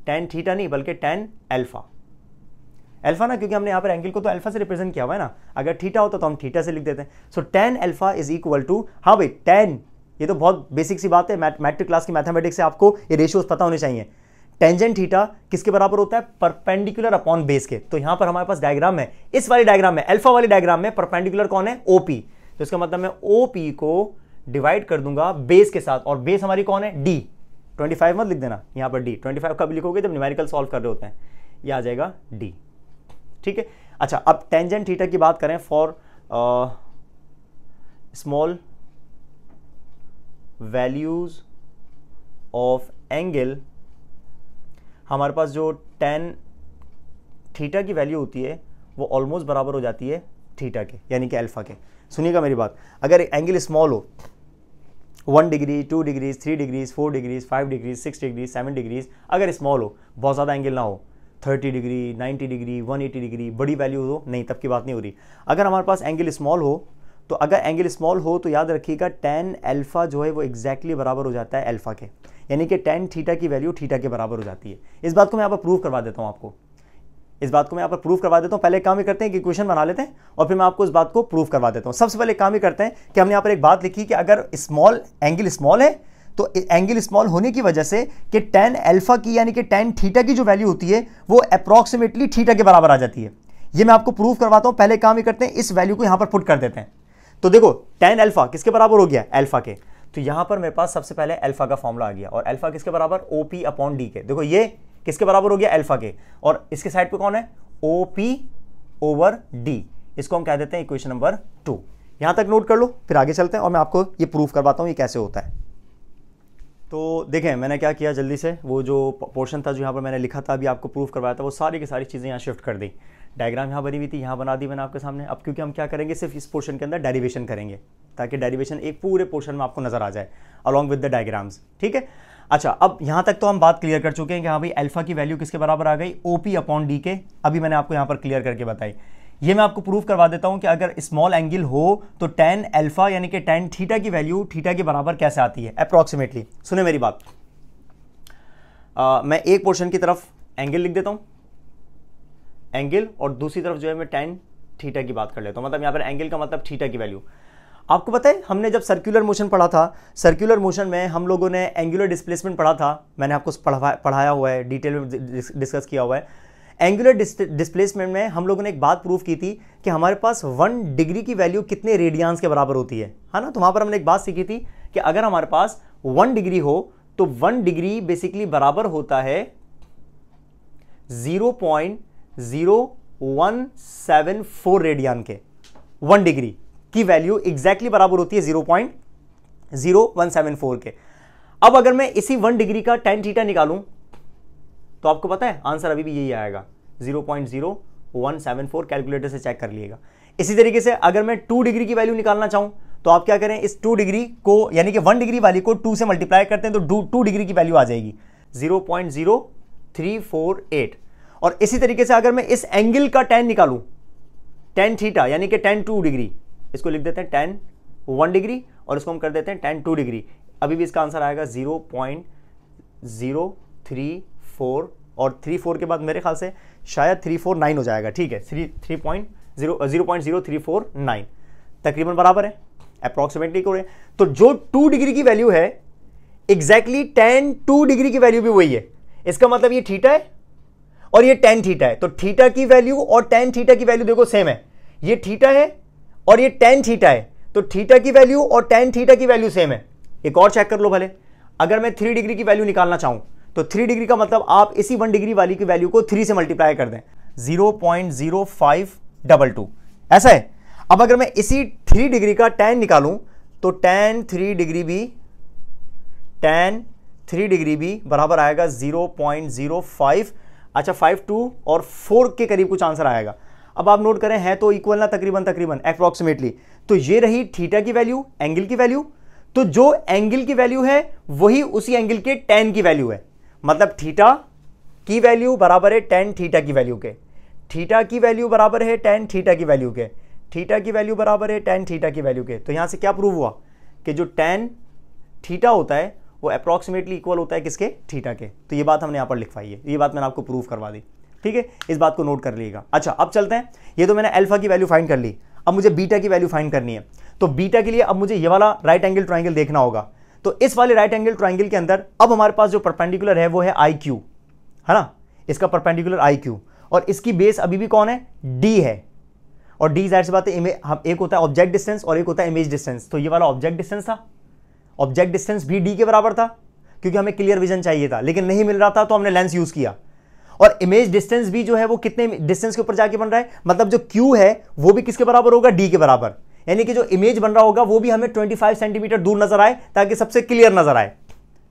टेन थीटा नहीं बल्कि टेन अल्फा। अल्फा ना, क्योंकि हमने यहाँ पर एंगल को तो अल्फा से रिप्रेजेंट किया हुआ है ना, अगर थीटा होता तो हम थीटा से लिख देते हैं। So tan alpha is equal to, हाँ भाई tan, ये तो बहुत बेसिक सी बात है, मैट्रिक क्लास की मैथमेटिक्स से आपको ये रेशियोज पता होने चाहिए। टेंजेंट थीटा किसके बराबर होता है? परपेंडिकुलर अपॉन बेस के। तो यहां पर हमारे पास डायग्राम है, इस वाली डायग्राम में, अल्फा वाली डायग्राम में परपेंडिकुलर कौन है? ओपी। तो इसका मतलब मैं ओपी को डिवाइड कर दूंगा बेस के साथ, और बेस हमारी कौन है? डी। 25 मत लिख देना यहां पर, डी 25 कब लिखोगे? जब न्यूमेरिकल सॉल्व कर रहे होते हैं, ये आ जाएगा डी। ठीक है। अच्छा, अब टेंजेंट थीटा की बात करें for small values of angle, हमारे पास जो tan थीटा की वैल्यू होती है वो ऑलमोस्ट बराबर हो जाती है थीटा के, यानी कि अल्फा के। सुनिएगा मेरी बात, अगर एंगल स्मॉल हो, 1 degree, 2 degrees, 3 degrees, 4 degrees, 5 degrees, 6 degrees, 7 degrees, अगर स्मॉल हो, बहुत ज़्यादा एंगल ना हो, 30 डिग्री, 90 डिग्री, 180 डिग्री, बड़ी वैल्यू हो, नहीं तब की बात नहीं हो रही। अगर हमारे पास एंगल स्मॉल हो, तो अगर एंगल स्मॉल हो तो याद रखिएगा tan अल्फा जो है वो एग्जैक्टली बराबर हो जाता है अल्फा के, यानी कि tan थीटा की वैल्यू थीटा के बराबर हो जाती है। इस बात को मैं यहाँ पर प्रूव करवा देता हूँ आपको, इस बात को मैं यहाँ पर प्रूव करवा देता हूँ। पहले एक काम ही करते हैं कि इक्वेशन बना लेते हैं और फिर मैं आपको इस बात को प्रूव करवा देता हूँ। सबसे पहले एक काम ही करते हैं कि हमने यहाँ पर एक बात लिखी कि अगर स्मॉल एंगल स्मॉल है तो एंगल स्मॉल होने की वजह से कि tan अल्फा की यानी कि tan थीटा की जो वैल्यू होती है वो अप्रॉक्सीमेटली थीटा के बराबर आ जाती है। ये मैं आपको प्रूव करवाता हूँ। पहले काम ही करते हैं, इस वैल्यू को यहाँ पर पुट कर देते हैं। तो देखो tan अल्फा किसके बराबर हो गया? अल्फा के। तो यहां पर मेरे पास सबसे पहले अल्फा का फॉर्मूला आ गया, और अल्फा किसके बराबर? ओपी अपॉन डी के। देखो ये किसके बराबर हो गया? अल्फा के। और इसके साइड पे कौन है? OP over D. इसको हम कह देते हैं इक्वेशन नंबर 2। यहां तक नोट कर लो, फिर आगे चलते हैं और मैं आपको ये प्रूफ करवाता हूं ये कैसे होता है। तो देखें मैंने क्या किया, जल्दी से वो जो पोर्शन था जो यहाँ पर मैंने लिखा था, अभी आपको प्रूफ करवाया था, वो सारी की सारी चीज़ें यहाँ शिफ्ट कर दी। डायग्राम यहाँ बनी हुई थी, यहाँ बना दी मैंने आपके सामने। अब क्योंकि हम क्या करेंगे, सिर्फ इस पोर्शन के अंदर डेरिवेशन करेंगे, ताकि डेरिवेशन एक पूरे पोर्शन में आपको नजर आ जाए अलॉन्ग विद द डायग्राम्स। ठीक है। अच्छा, अब यहाँ तक तो हम बात क्लियर कर चुके हैं कि हाँ भाई अल्फा की वैल्यू किसके बराबर आ गई? ओपी अपॉन डी के। अभी मैंने आपको यहाँ पर क्लियर करके बताई। ये मैं आपको प्रूफ करवा देता हूँ कि अगर स्मॉल एंगल हो तो tan अल्फा यानी कि tan थीटा की वैल्यू थीटा के बराबर कैसे आती है अप्रॉक्सीमेटली। सुने मेरी बात, मैं एक पोर्शन की तरफ एंगल लिख देता हूं, एंगल, और दूसरी तरफ जो है मैं tan थीटा की बात कर लेता हूं। मतलब यहां पर एंगल का मतलब थीटा की वैल्यू। आपको पता है हमने जब सर्कुलर मोशन पढ़ा था, सर्कुलर मोशन में हम लोगों ने एंगुलर डिस्प्लेसमेंट पढ़ा था, मैंने आपको पढ़ाया हुआ है, डिटेल में डिस्कस किया हुआ है। एंगुलर डिस्प्लेसमेंट में हम लोगों ने एक बात प्रूफ की थी कि हमारे पास 1 डिग्री की वैल्यू कितने रेडियंस के बराबर होती है ना। तो वहां पर हमने एक बात सीखी थी कि अगर हमारे पास 1 डिग्री हो तो 1 डिग्री बेसिकली बराबर होता है 0.0174 रेडियन के। 1 डिग्री की वैल्यू एग्जैक्टली बराबर होती है 0.0174 के। अब अगर मैं इसी 1 डिग्री का tan थीटा निकालूं तो आपको पता है आंसर अभी भी यही आएगा, 0.0174। कैलकुलेटर से चेक कर लीजिएगा। इसी तरीके से अगर मैं 2 डिग्री की वैल्यू निकालना चाहूं तो आप क्या करें, इस 2 डिग्री को यानी कि 1 डिग्री वाली को 2 से मल्टीप्लाई करते हैं तो 2 डिग्री की वैल्यू आ जाएगी 0.0348। और इसी तरीके से अगर मैं इस एंगल का tan निकालूं, tan थीटा यानी कि tan 2 डिग्री, इसको लिख देते हैं tan 1 डिग्री और इसको हम कर देते हैं tan 2 डिग्री, अभी भी इसका आंसर आएगा 0.034, और 34 के बाद मेरे ख्याल से शायद 349 हो जाएगा। ठीक है, 0.0349 तकरीबन बराबर है, अप्रॉक्सीमेटली को है। तो जो 2 डिग्री की वैल्यू है एग्जैक्टली tan 2 डिग्री की वैल्यू भी वही है। इसका मतलब ये थीटा है और ये tan थीटा है। तो थीटा की वैल्यू और tan थीटा की वैल्यू देखो सेम है, ये थीटा है और ये tan थीटा है, तो थीटा की वैल्यू और tan थीटा की वैल्यू सेम है। एक और चेक कर लो भले, अगर मैं 3 डिग्री की वैल्यू निकालना चाहूं तो 3 डिग्री का मतलब आप इसी 1 डिग्री वाली की वैल्यू को 3 से मल्टीप्लाई कर दें, 0.0522, ऐसा है। अब अगर मैं इसी 3 डिग्री का tan निकालूं तो tan 3 डिग्री भी बराबर आएगा 0.05, अच्छा 52 और 4 के करीब कुछ आंसर आएगा। अब आप नोट करें, है तो इक्वल ना, तकरीबन अप्रॉक्सीमेटली। तो ये रही थीटा की वैल्यू, एंगल की वैल्यू। तो जो एंगल की वैल्यू है वही उसी एंगल के tan की वैल्यू है। मतलब थीटा की वैल्यू बराबर है tan थीटा की वैल्यू के, थीटा की वैल्यू बराबर है tan थीटा की वैल्यू के, थीटा की वैल्यू बराबर है tan थीटा की वैल्यू के। तो यहां से क्या प्रूव हुआ कि जो tan थीटा होता है वो अप्रॉक्सीमेटली इक्वल होता है किसके? थीटा के। तो ये बात हमने यहां पर लिखवाई है, ये बात मैंने आपको प्रूव करवा दी। ठीक है, इस बात को नोट कर लीजिएगा। अच्छा, अब चलते हैं, ये तो मैंने अल्फा की वैल्यू फाइंड कर ली, अब मुझे बीटा की वैल्यू फाइंड करनी है। तो बीटा के लिए अब मुझे ये वाला राइट एंगल ट्राइंगल देखना होगा। तो इस वाले राइट एंगल ट्राइंगल के अंदर अब हमारे पास जो परपेंडिकुलर है वो है आई क्यू, है ना, इसका परपेंडिकुलर आई क्यू, और इसकी बेस अभी भी कौन है, डी है। और डी जाहिर सी बात है, एक होता है ऑब्जेक्ट डिस्टेंस और एक होता है इमेज डिस्टेंस। तो ये वाला ऑब्जेक्ट डिस्टेंस था, ऑब्जेक्ट डिस्टेंस भी डी के बराबर था क्योंकि हमें क्लियर विजन चाहिए था, लेकिन नहीं मिल रहा था तो हमने लेंस यूज किया। और इमेज डिस्टेंस भी जो है वो कितने डिस्टेंस के ऊपर जाके बन रहा है, मतलब जो क्यू है वो भी किसके बराबर होगा, डी के बराबर। यानी कि जो इमेज बन रहा होगा वो भी हमें 25 सेंटीमीटर दूर नजर आए ताकि सबसे क्लियर नजर आए।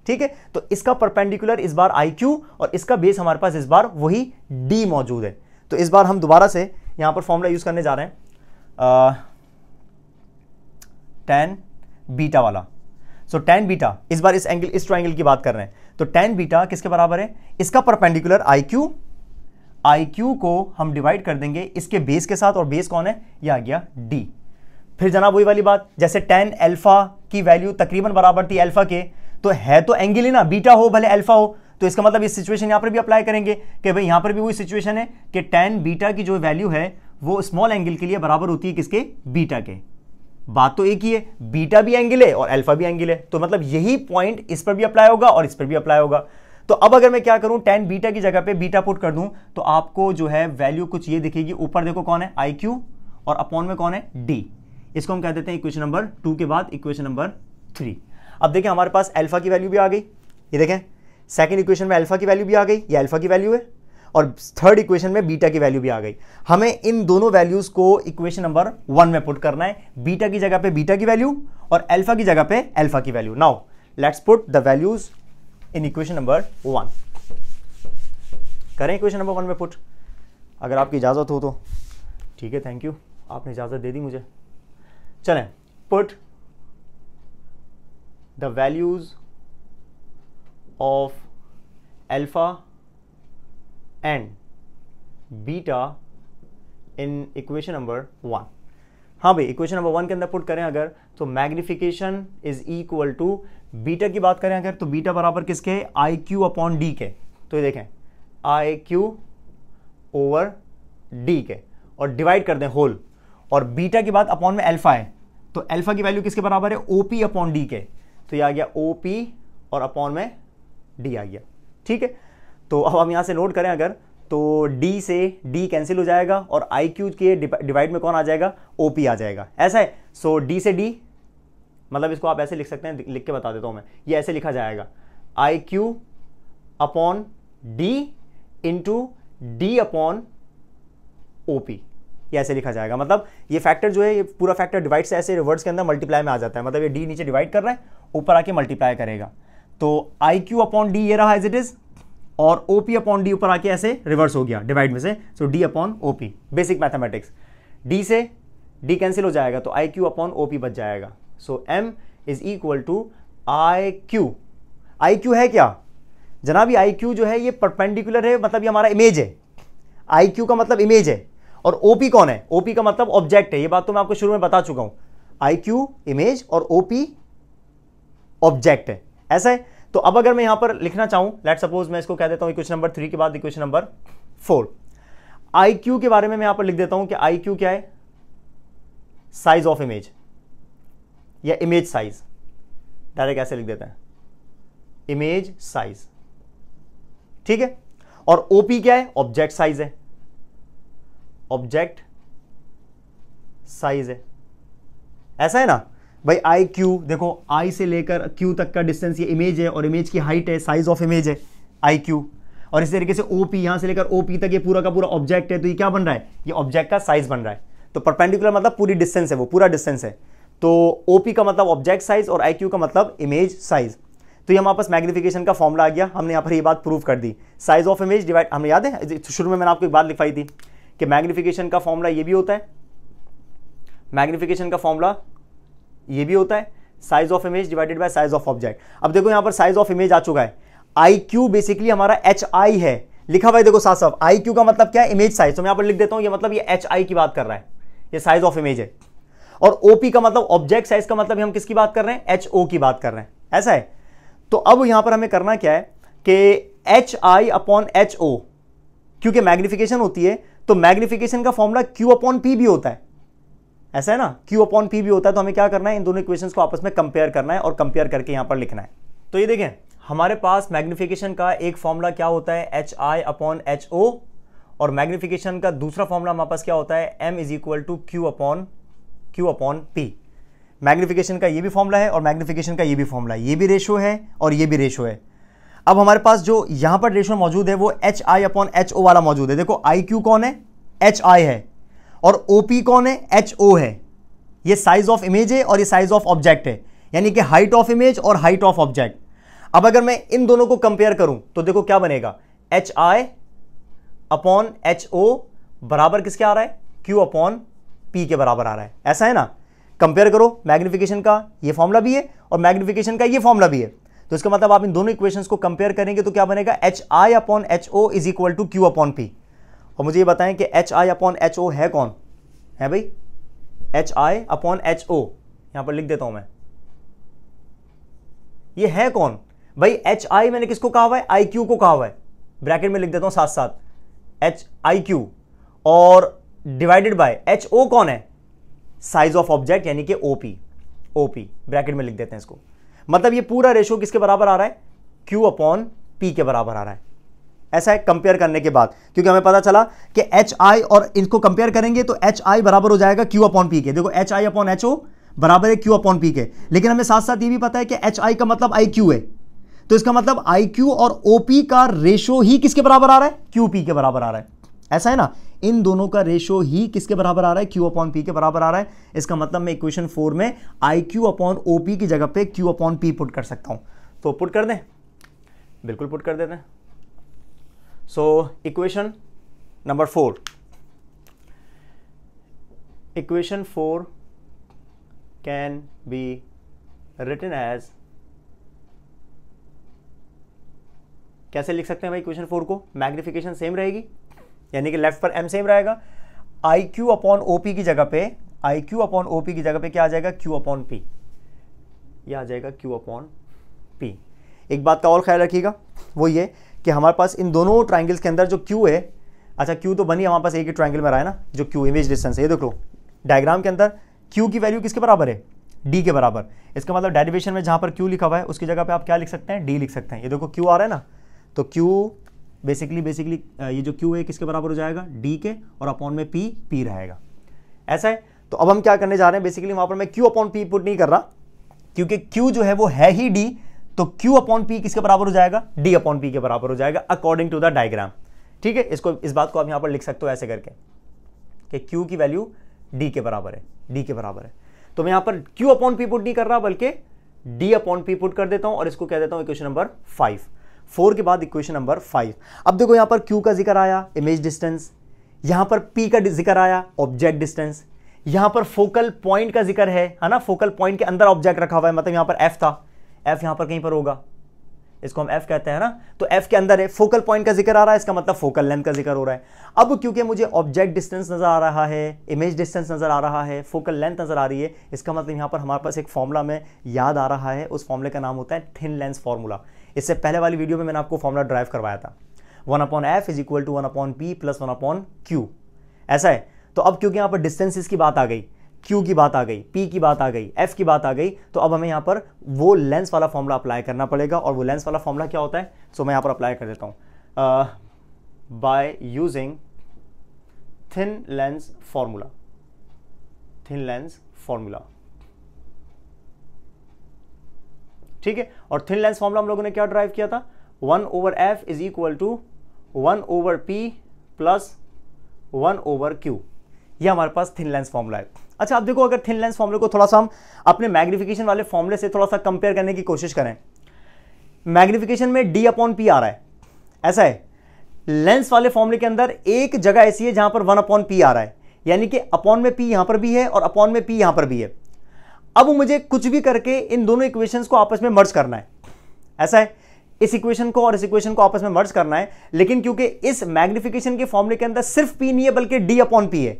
ठीक है, तो इसका परपेंडिकुलर इस बार आई क्यू और इसका बेस हमारे पास इस बार वही डी मौजूद है। तो इस बार हम दोबारा से यहां पर फॉर्मूला यूज करने जा रहे हैं, tan बीटा वाला। सो tan बीटा इस बार इस ट्राइंगल की बात कर रहे हैं। तो tan बीटा किसके बराबर है, इसका परपेंडिकुलर आई क्यू को हम डिवाइड कर देंगे इसके बेस के साथ, और बेस कौन है, ये आ गया डी। फिर जनाब वही वाली बात, जैसे tan अल्फा की वैल्यू तकरीबन बराबर थी अल्फा के, तो है तो एंगल ही ना, बीटा हो भले अल्फा हो, तो इसका मतलब इस सिचुएशन यहां पर भी अप्लाई करेंगे कि भाई यहां पर भी वही सिचुएशन है कि tan बीटा की जो वैल्यू है वो स्मॉल एंगल के लिए बराबर होती है किसके, बीटा के। बात तो एक ही है, बीटा भी एंगल है और अल्फा भी एंगल है, तो मतलब यही पॉइंट इस पर भी अप्लाई होगा और इस पर भी अप्लाई होगा। तो अब अगर मैं क्या करूं, tan बीटा की जगह पे बीटा पुट कर दूं तो आपको जो है वैल्यू कुछ ये दिखेगी। ऊपर देखो कौन है, आई क्यू, और अपॉन में कौन है, डी। इसको हम कह देते हैं इक्वेशन नंबर 2 के बाद इक्वेशन नंबर 3। अब देखें हमारे पास अल्फा की वैल्यू भी आ गई, ये देखें सेकंड इक्वेशन में अल्फा की वैल्यू भी आ गई, ये अल्फा की वैल्यू है, और थर्ड इक्वेशन में बीटा की वैल्यू भी आ गई। हमें इन दोनों वैल्यूज को इक्वेशन नंबर 1 में पुट करना है, बीटा की जगह पे बीटा की वैल्यू और अल्फा की जगह पे अल्फा की value. Now let's put the values in equation number 1। करें इक्वेशन नंबर 1 में पुट, अगर आपकी इजाजत हो तो। ठीक है, थैंक यू, आपने इजाजत दे दी मुझे। चलें, put the values of alpha and beta in equation number 1। हाँ भाई, इक्वेशन नंबर 1 के अंदर पुट करें अगर, तो magnification is equal to, beta की बात करें अगर तो बीटा बराबर किसके, आई क्यू अपॉन डी के। तो ये देखें आई क्यू ओवर डी के, और डिवाइड कर दें होल, और बीटा की बात अपॉन में अल्फा है, तो अल्फा की वैल्यू किसके बराबर है, ओपी अपॉन डी के। तो ये आ गया ओपी और अपॉन में डी आ गया। ठीक है, तो अब हम यहां से नोट करें अगर, तो डी से डी कैंसिल हो जाएगा और आई क्यू के डिवाइड में कौन आ जाएगा, ओपी आ जाएगा। ऐसा है, सो डी से डी, मतलब इसको आप ऐसे लिख सकते हैं, लिख के बता देता हूं मैं, ये ऐसे लिखा जाएगा आई q upon D into D upon OP, ये ऐसे लिखा जाएगा। मतलब ये फैक्टर जो है, ये पूरा फैक्टर डिवाइड से ऐसे रिवर्स के अंदर मल्टीप्लाई में आ जाता है, मतलब ये डी नीचे डिवाइड कर रहा है, ऊपर आके मल्टीप्लाई करेगा। तो आई क्यू अपॉन डी ये रहा एज इट इज, और ओपी अपॉन डी ऊपर आके ऐसे रिवर्स हो गया डिवाइड में से, so d upon OP, basic mathematics. D से डी कैंसिल हो जाएगा तो आई क्यू अपॉन ओपी बच जाएगा। So m is equal to i q. I q है क्या जनाब, ये आई क्यू जो है ये परपेंडिकुलर है, मतलब ये हमारा इमेज है, आई क्यू का मतलब इमेज है, और ओपी कौन है, ओपी का मतलब ऑब्जेक्ट है। ये बात तो मैं आपको शुरू में बता चुका हूं, आई क्यू इमेज और ओपी ऑब्जेक्ट है, ऐसा है। तो अब अगर मैं यहां पर लिखना चाहूं, लेट सपोज मैं इसको कह देता हूं इक्वेशन नंबर 3 के बाद इक्वेशन नंबर 4। आई क्यू के बारे में मैं यहां पर लिख देता हूं कि आई क्यू क्या है, साइज ऑफ इमेज या इमेज साइज, डायरेक्ट ऐसे लिख देते हैं, इमेज साइज। ठीक है, और ओपी क्या है, ऑब्जेक्ट साइज है, ऑब्जेक्ट साइज है, ऐसा है ना भाई। आई क्यू देखो, आई से लेकर क्यू तक का डिस्टेंस ये इमेज है, और इमेज की हाइट है, साइज ऑफ इमेज है आई क्यू। और इस तरीके से ओपी, यहां से लेकर ओपी तक ये पूरा का पूरा ऑब्जेक्ट है, तो ये क्या बन रहा है, ये ऑब्जेक्ट का साइज बन रहा है। तो परपेंडिकुलर मतलब पूरी डिस्टेंस है, वो पूरा डिस्टेंस है। तो ओपी का मतलब ऑब्जेक्ट साइज और आई क्यू का मतलब इमेज साइज। तो ये हमारे पास मैग्निफिकेशन का फॉर्मूला आ गया, हमने यहां पर ये बात प्रूव कर दी। साइज ऑफ इमेज डिवाइड, हमें याद है शुरू में मैंने आपको एक बात लिखवाई थी कि मैग्निफिकेशन का फॉर्मूला ये भी होता है, मैग्निफिकेशन का फॉर्मूला ये भी होता है, size of image divided by size of object. अब देखो यहां पर साइज ऑफ इमेज आ चुका है, आई क्यू बेसिकली हमारा एच आई है, लिखा हुआ है देखो साफ साफ। आई क्यू का मतलब क्या है, इमेज साइज, तो मैं यहां पर लिख देता हूं, ये मतलब ये एच आई की बात कर रहा है, ये साइज ऑफ इमेज है। और ओपी का मतलब ऑब्जेक्ट साइज का मतलब हम किसकी बात कर रहे हैं, एच ओ की बात कर रहे हैं, ऐसा है। तो अब यहां पर हमें करना क्या है कि H I upon H O, क्योंकि मैग्निफिकेशन होती है तो मैग्निफिकेशन का फॉर्मूला Q अपॉन P भी होता है, ऐसा है ना, Q अपॉन P भी होता है। तो हमें क्या करना है, इन दोनों इक्वेशंस को आपस में कंपेयर करना है और कंपेयर करके यहां पर लिखना है। तो ये देखें, हमारे पास मैग्निफिकेशन का एक फॉर्मूला क्या होता है, HI अपॉन HO, और मैग्निफिकेशन का दूसरा फॉर्मूला हमारे पास क्या होता है, M is equal to Q upon P। Magnification का ये भी फॉर्मूला है और मैग्निफिकेशन का ये भी फॉर्मूला है, ये भी रेशो है और ये भी रेशो है। अब हमारे पास जो यहां पर रेशो मौजूद है वो HI अपॉन HO वाला मौजूद है। देखो IQ कौन है, HI है, और OP कौन है, HO है। ये साइज ऑफ इमेज है और ये साइज ऑफ ऑब्जेक्ट है, यानी कि हाइट ऑफ इमेज और हाइट ऑफ ऑब्जेक्ट। अब अगर मैं इन दोनों को कंपेयर करूं तो देखो क्या बनेगा, HI अपॉन HO बराबर किसके आ रहा है, Q अपॉन P के बराबर आ रहा है, ऐसा है ना। कंपेयर करो, मैग्निफिकेशन का ये फॉर्मूला भी है और मैग्निफिकेशन का ये फॉर्मूला भी है, तो इसका मतलब आप इन दोनों इक्वेशंस को कंपेयर करेंगे तो क्या बनेगा, HI upon HO is equal to Q upon P। और मुझे ये बताएं कि HI अपॉन HO है कौन, है भाई, HI अपॉन HO यहां पर लिख देता हूं मैं, ये है कौन भाई, HI मैंने किसको कहा हुआ है, IQ को कहा हुआ है, ब्रैकेट में लिख देता हूं साथ साथ HIQ, और डिवाइडेड बाय HO कौन है, साइज ऑफ ऑब्जेक्ट यानी कि OP ब्रैकेट में लिख देते हैं इसको। मतलब ये पूरा रेशो किसके बराबर आ रहा है, Q अपॉन P के बराबर आ रहा है, ऐसा है कंपेयर करने के बाद, क्योंकि हमें पता चला कि HI और इनको कंपेयर करेंगे तो HI बराबर हो जाएगा Q अपॉन P के। देखो HI अपॉन HO बराबर है Q अपॉन P के, लेकिन हमें साथ साथ ये भी पता है कि HI का मतलब IQ है, तो इसका मतलब IQ और OP का रेशो ही किसके बराबर आ रहा है, QP के बराबर आ रहा है, ऐसा है ना। इन दोनों का रेशो ही किसके बराबर आ रहा है, Q अपॉन P के बराबर आ रहा है। इसका मतलब मैं इक्वेशन 4 में IQ अपॉन OP की जगह पे Q अपॉन P पुट कर सकता हूं, तो पुट कर दें, बिल्कुल पुट कर देते हैं। So equation number 4, equation 4 can be written as, कैसे लिख सकते हैं भाई इक्वेशन 4 को, मैग्निफिकेशन सेम रहेगी यानी कि लेफ्ट पर M सेम रहेगा, IQ अपॉन OP की जगह पे, IQ अपॉन OP की जगह पे क्या आ जाएगा, Q अपॉन P, यह आ जाएगा Q अपॉन P। एक बात का और ख्याल रखिएगा, वो ये कि हमारे पास इन दोनों ट्राइंगल्स के अंदर जो Q है, अच्छा Q तो बनी हमारे पास एक ही ट्राइंगल में रहा है ना, जो Q इमेज डिस्टेंस है, ये देख लो डायग्राम के अंदर Q की वैल्यू किसके बराबर है, D के बराबर। इसका मतलब डेरिवेशन में जहां पर Q लिखा हुआ है उसकी जगह पे आप क्या लिख सकते हैं, D लिख सकते हैं। ये देखो Q आ रहा है ना, तो Q बेसिकली ये जो Q है किसके बराबर हो जाएगा, D के, और अपॉन में P रहेगा, ऐसा है। तो अब हम क्या करने जा रहे हैं, बेसिकली वहां पर मैं Q अपॉन P पुट नहीं कर रहा, क्योंकि Q जो है वो है ही D, तो Q अपॉन P किसके बराबर हो जाएगा, D अपॉन P के बराबर हो जाएगा अकॉर्डिंग टू द डायग्राम, ठीक है। इस बात को आप यहां पर लिख सकते हो ऐसे करके कि Q की वैल्यू D के बराबर है, D के बराबर है। तो मैं यहां पर Q अपॉन P पुट नहीं कर रहा बल्कि D अपॉन P पुट कर देता हूं और इसको कह देता हूं इक्वेशन नंबर 4 के बाद इक्वेशन नंबर 5। अब देखो यहां पर Q का जिक्र आया, इमेज डिस्टेंस, यहां पर P का जिक्र आया, ऑब्जेक्ट डिस्टेंस, यहां पर फोकल पॉइंट का जिक्र है ना, फोकल पॉइंट के अंदर ऑब्जेक्ट रखा हुआ है, मतलब यहां पर F था, F यहां पर कहीं पर होगा, इसको हम F कहते हैं ना, तो F के अंदर है, फोकल पॉइंट का जिक्र आ रहा है, इसका मतलब फोकल लेंथ का जिक्र हो रहा है। अब क्योंकि मुझे ऑब्जेक्ट डिस्टेंस नजर आ रहा है, इमेज डिस्टेंस नजर आ रहा है, फोकल लेंथ नजर आ रही है, इसका मतलब यहां पर हमारे पास एक फॉर्मूला में याद आ रहा है, उस फॉर्मूले का नाम होता है थिन लेंस फॉर्मूला। इससे पहले वाली वीडियो में मैंने आपको फॉर्मूला ड्राइव करवाया था, 1/f is equal to 1/p plus 1/q, ऐसा है। तो अब क्योंकि यहां पर डिस्टेंसेस की बात आ गई, Q की बात आ गई, P की बात आ गई, F की बात आ गई, तो अब हमें यहां पर वो लेंस वाला फॉर्मूला अप्लाई करना पड़ेगा। और वो लेंस वाला फॉर्मूला क्या होता है, सो मैं यहां पर अप्लाई कर देता हूं, by using thin lens formula, thin lens formula, ठीक है। और थिन लेंस फॉर्मूला हम लोगों ने क्या ड्राइव किया था, 1/f is equal to 1/p plus 1/q, ये हमारे पास थिन लेंस फॉर्मूला है। अच्छा अब देखो, अगर थिन लेंस फॉर्मूले को थोड़ा सा हम अपने मैग्निफिकेशन वाले फॉर्मूले से थोड़ा सा कंपेयर करने की कोशिश करें, मैग्निफिकेशन में D अपॉन P आ रहा है, ऐसा है, लेंस वाले फॉर्मूले के अंदर एक जगह ऐसी है जहां पर 1/p आ रहा है, यानी कि अपॉन में P यहां पर भी है और अपॉन में P यहां पर भी है। अब मुझे कुछ भी करके इन दोनों इक्वेशंस को आपस में मर्ज करना है, ऐसा है, इस इक्वेशन को और इस इक्वेशन को आपस में मर्ज करना है, लेकिन क्योंकि इस मैग्निफिकेशन के फॉर्मूले के अंदर सिर्फ P नहीं है बल्कि D अपॉन P है,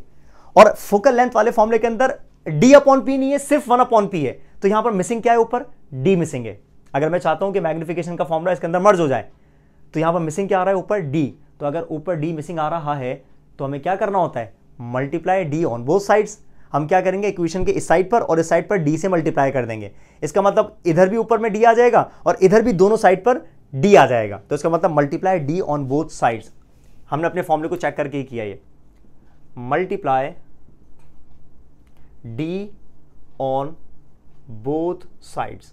और फोकल लेंथ वाले फॉर्मूले के अंदर D अपॉन P नहीं है, सिर्फ 1/p है, तो यहां पर मिसिंग क्या है, ऊपर D मिसिंग है। अगर मैं चाहता हूं कि मैग्निफिकेशन का फॉर्मूला इसके अंदर मर्ज हो जाए, तो यहां पर मिसिंग क्या आ रहा है, ऊपर D, तो अगर ऊपर डी मिसिंग आ रहा है तो हमें क्या करना होता है, multiply d on both sides. हम क्या करेंगे, इक्वेशन के इस साइड पर और इस साइड पर डी से मल्टीप्लाई कर देंगे। इसका मतलब इधर भी ऊपर में डी आ जाएगा और इधर भी दोनों साइड पर डी आ जाएगा, तो इसका मतलब multiply d on both sides. हमने अपने फॉर्मूले को चेक करके ही किया, ये multiply d on both sides.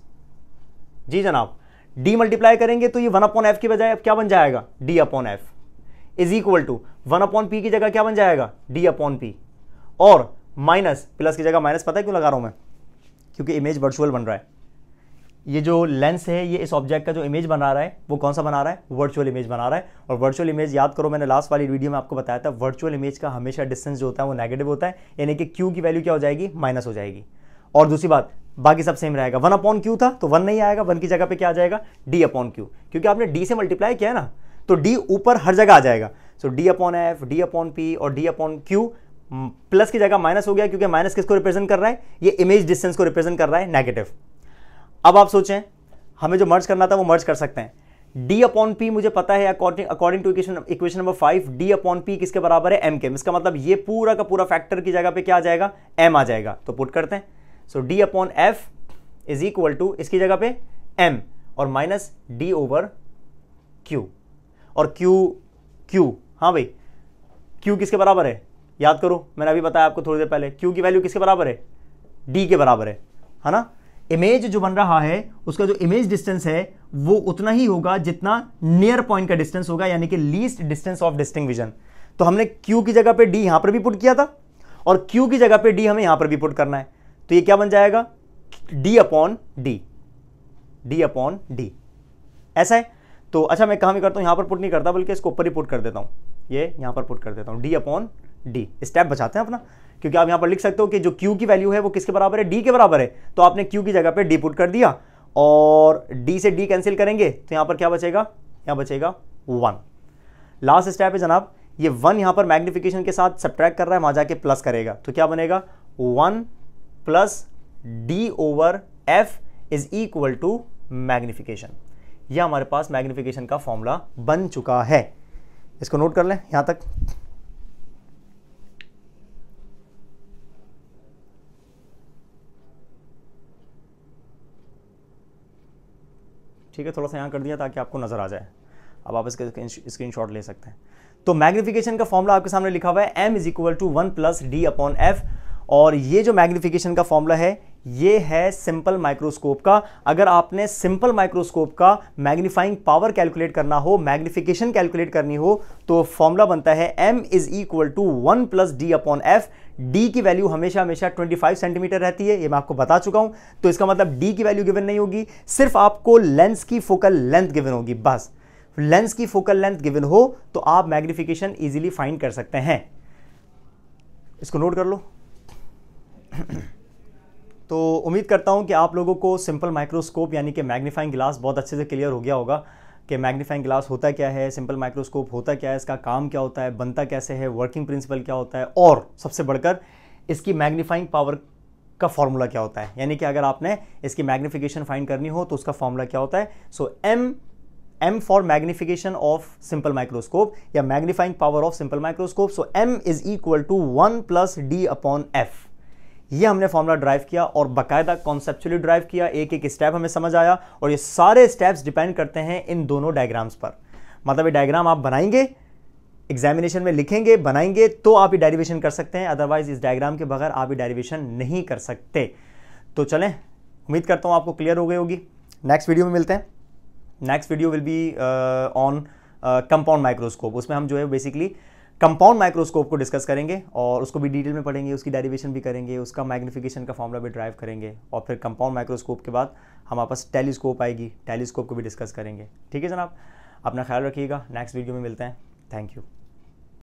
जी जनाब, डी मल्टीप्लाई करेंगे तो ये 1/f की बजाय अब क्या बन जाएगा, d/f is equal to 1/p की जगह क्या बन जाएगा, d/p, और माइनस प्लस की जगह माइनस। पता है क्यों लगा रहा हूं मैं, क्योंकि इमेज वर्चुअल बन रहा है। ये जो लेंस है ये इस ऑब्जेक्ट का जो इमेज बना रहा है वो कौन सा बना रहा है, वर्चुअल इमेज बना रहा है। और वर्चुअल इमेज याद करो, मैंने लास्ट वाली वीडियो में आपको बताया था, वर्चुअल इमेज का हमेशा डिस्टेंस जो होता है वो नेगेटिव होता है, यानी कि q की वैल्यू क्या हो जाएगी, माइनस हो जाएगी। और दूसरी बात, बाकी सब सेम रहेगा। 1/q था तो 1 नहीं आएगा, 1 की जगह पे क्या आ जाएगा, d/q, क्योंकि आपने d से मल्टीप्लाई किया है ना, तो d ऊपर हर जगह आ जाएगा। सो d/f, d/p और d/q, प्लस की जगह माइनस हो गया, क्योंकि माइनस किसको रिप्रेजेंट कर रहा है, ये इमेज डिस्टेंस को रिप्रेजेंट कर रहा है, नेगेटिव। अब आप सोचें, हमें जो मर्ज करना था वो मर्ज कर सकते हैं। d/p मुझे पता है according two equation number 5, d/p किसके बराबर है, m के। इसका मतलब ये पूरा का पूरा फैक्टर की जगह पे क्या आ जाएगा, m आ जाएगा। तो पुट करते हैं, सो d/f इज इक्वल टू इसकी जगह पे m और माइनस d/q। और q, हाँ भाई, q किसके बराबर है, याद करो, मैंने अभी बताया आपको थोड़ी देर पहले, q की वैल्यू किसके बराबर है, d के बराबर है ना। इमेज जो बन रहा है उसका जो इमेज डिस्टेंस है वो उतना ही होगा जितना नियर पॉइंट का डिस्टेंस होगा, यानी कि लीस्ट डिस्टेंस ऑफ डिस्टिंक्विजन। तो हमने q की जगह पे d यहां पर भी पुट किया था और q की जगह पे d हमें यहां पर भी पुट करना है, तो ये क्या बन जाएगा, d/d, ऐसा है। तो अच्छा, मैं काम ही करता हूं, यहां पर पुट नहीं करता बल्कि इसको ऊपर ही पुट कर देता हूं, ये यहां पर पुट कर देता हूं, d/d। स्टेप बचाते हैं अपना, क्योंकि आप यहां पर लिख सकते हो कि जो q की वैल्यू है वो किसके बराबर है, d के बराबर है। तो आपने q की जगह पे d पुट कर दिया और d से d कैंसिल करेंगे तो यहां पर क्या बचेगा, यहां बचेगा 1। लास्ट स्टेप है जनाब, ये 1 यहां पर मैग्निफिकेशन के साथ सब्ट्रैक्ट कर रहा है, वहां जाके प्लस करेगा, तो क्या बनेगा, 1 plus d/f is equal to magnification. यह हमारे पास मैग्निफिकेशन का फॉर्मूला बन चुका है। इसको नोट कर लें यहां तक। ठीक है, थोड़ा सा यहां कर दिया ताकि आपको नजर आ जाए। अब आप इसके स्क्रीनशॉट ले सकते हैं। तो मैग्निफिकेशन का फॉर्मूला आपके सामने लिखा हुआ है, m is equal to 1 plus d/f। और ये जो मैग्निफिकेशन का फॉर्मूला है ये है सिंपल माइक्रोस्कोप का। अगर आपने सिंपल माइक्रोस्कोप का मैग्नीफाइंग पावर कैलकुलेट करना हो, मैग्निफिकेशन कैलकुलेट करनी हो, तो फॉर्मूला बनता है m is equal to 1 plus d/f। d की वैल्यू हमेशा 25 सेंटीमीटर रहती है, ये मैं आपको बता चुका हूं। तो इसका मतलब d की वैल्यू गिवन नहीं होगी, सिर्फ आपको लेंस की फोकल लेंथ गिवन होगी, बस। लेंस की फोकल लेंथ गिवन हो तो आप मैग्निफिकेशन इजीली फाइंड कर सकते हैं। इसको नोट कर लो। तो उम्मीद करता हूं कि आप लोगों को सिंपल माइक्रोस्कोप यानी कि मैग्नीफाइंग ग्लास बहुत अच्छे से क्लियर हो गया होगा कि मैग्नीफाइंग ग्लास होता क्या है, सिंपल माइक्रोस्कोप होता क्या है, इसका काम क्या होता है, बनता कैसे है, वर्किंग प्रिंसिपल क्या होता है, और सबसे बढ़कर इसकी मैग्नीफाइंग पावर का फॉर्मूला क्या होता है। यानी कि अगर आपने इसकी मैग्निफिकेशन फाइंड करनी हो तो उसका फॉर्मूला क्या होता है। So m for magnification of simple microscope या magnifying power of simple microscope. So m is equal to 1 plus d/f। ये हमने फॉर्मूला ड्राइव किया और बाकायदा कॉन्सेप्चुअली ड्राइव किया, एक एक स्टेप हमें समझ आया। और ये सारे स्टेप्स डिपेंड करते हैं इन दोनों डायग्राम्स पर। मतलब ये डायग्राम आप बनाएंगे, एग्जामिनेशन में लिखेंगे, बनाएंगे तो आप ये डेरिवेशन कर सकते हैं, अदरवाइज इस डायग्राम के बगैर आप ये डेरिवेशन नहीं कर सकते। तो चलें, उम्मीद करता हूँ आपको क्लियर हो गई होगी। नेक्स्ट वीडियो में मिलते हैं। Next video will be on compound microscope. उसमें हम जो है बेसिकली कंपाउंड माइक्रोस्कोप को डिस्कस करेंगे और उसको भी डिटेल में पढ़ेंगे, उसकी डेरिवेशन भी करेंगे, उसका मैग्निफिकेशन का फॉर्मूला भी ड्राइव करेंगे। और फिर कंपाउंड माइक्रोस्कोप के बाद हमारे पास टेलीस्कोप आएगी, टेलीस्कोप को भी डिस्कस करेंगे। ठीक है जनाब, अपना ख्याल रखिएगा। नेक्स्ट वीडियो में मिलते हैं। Thank you.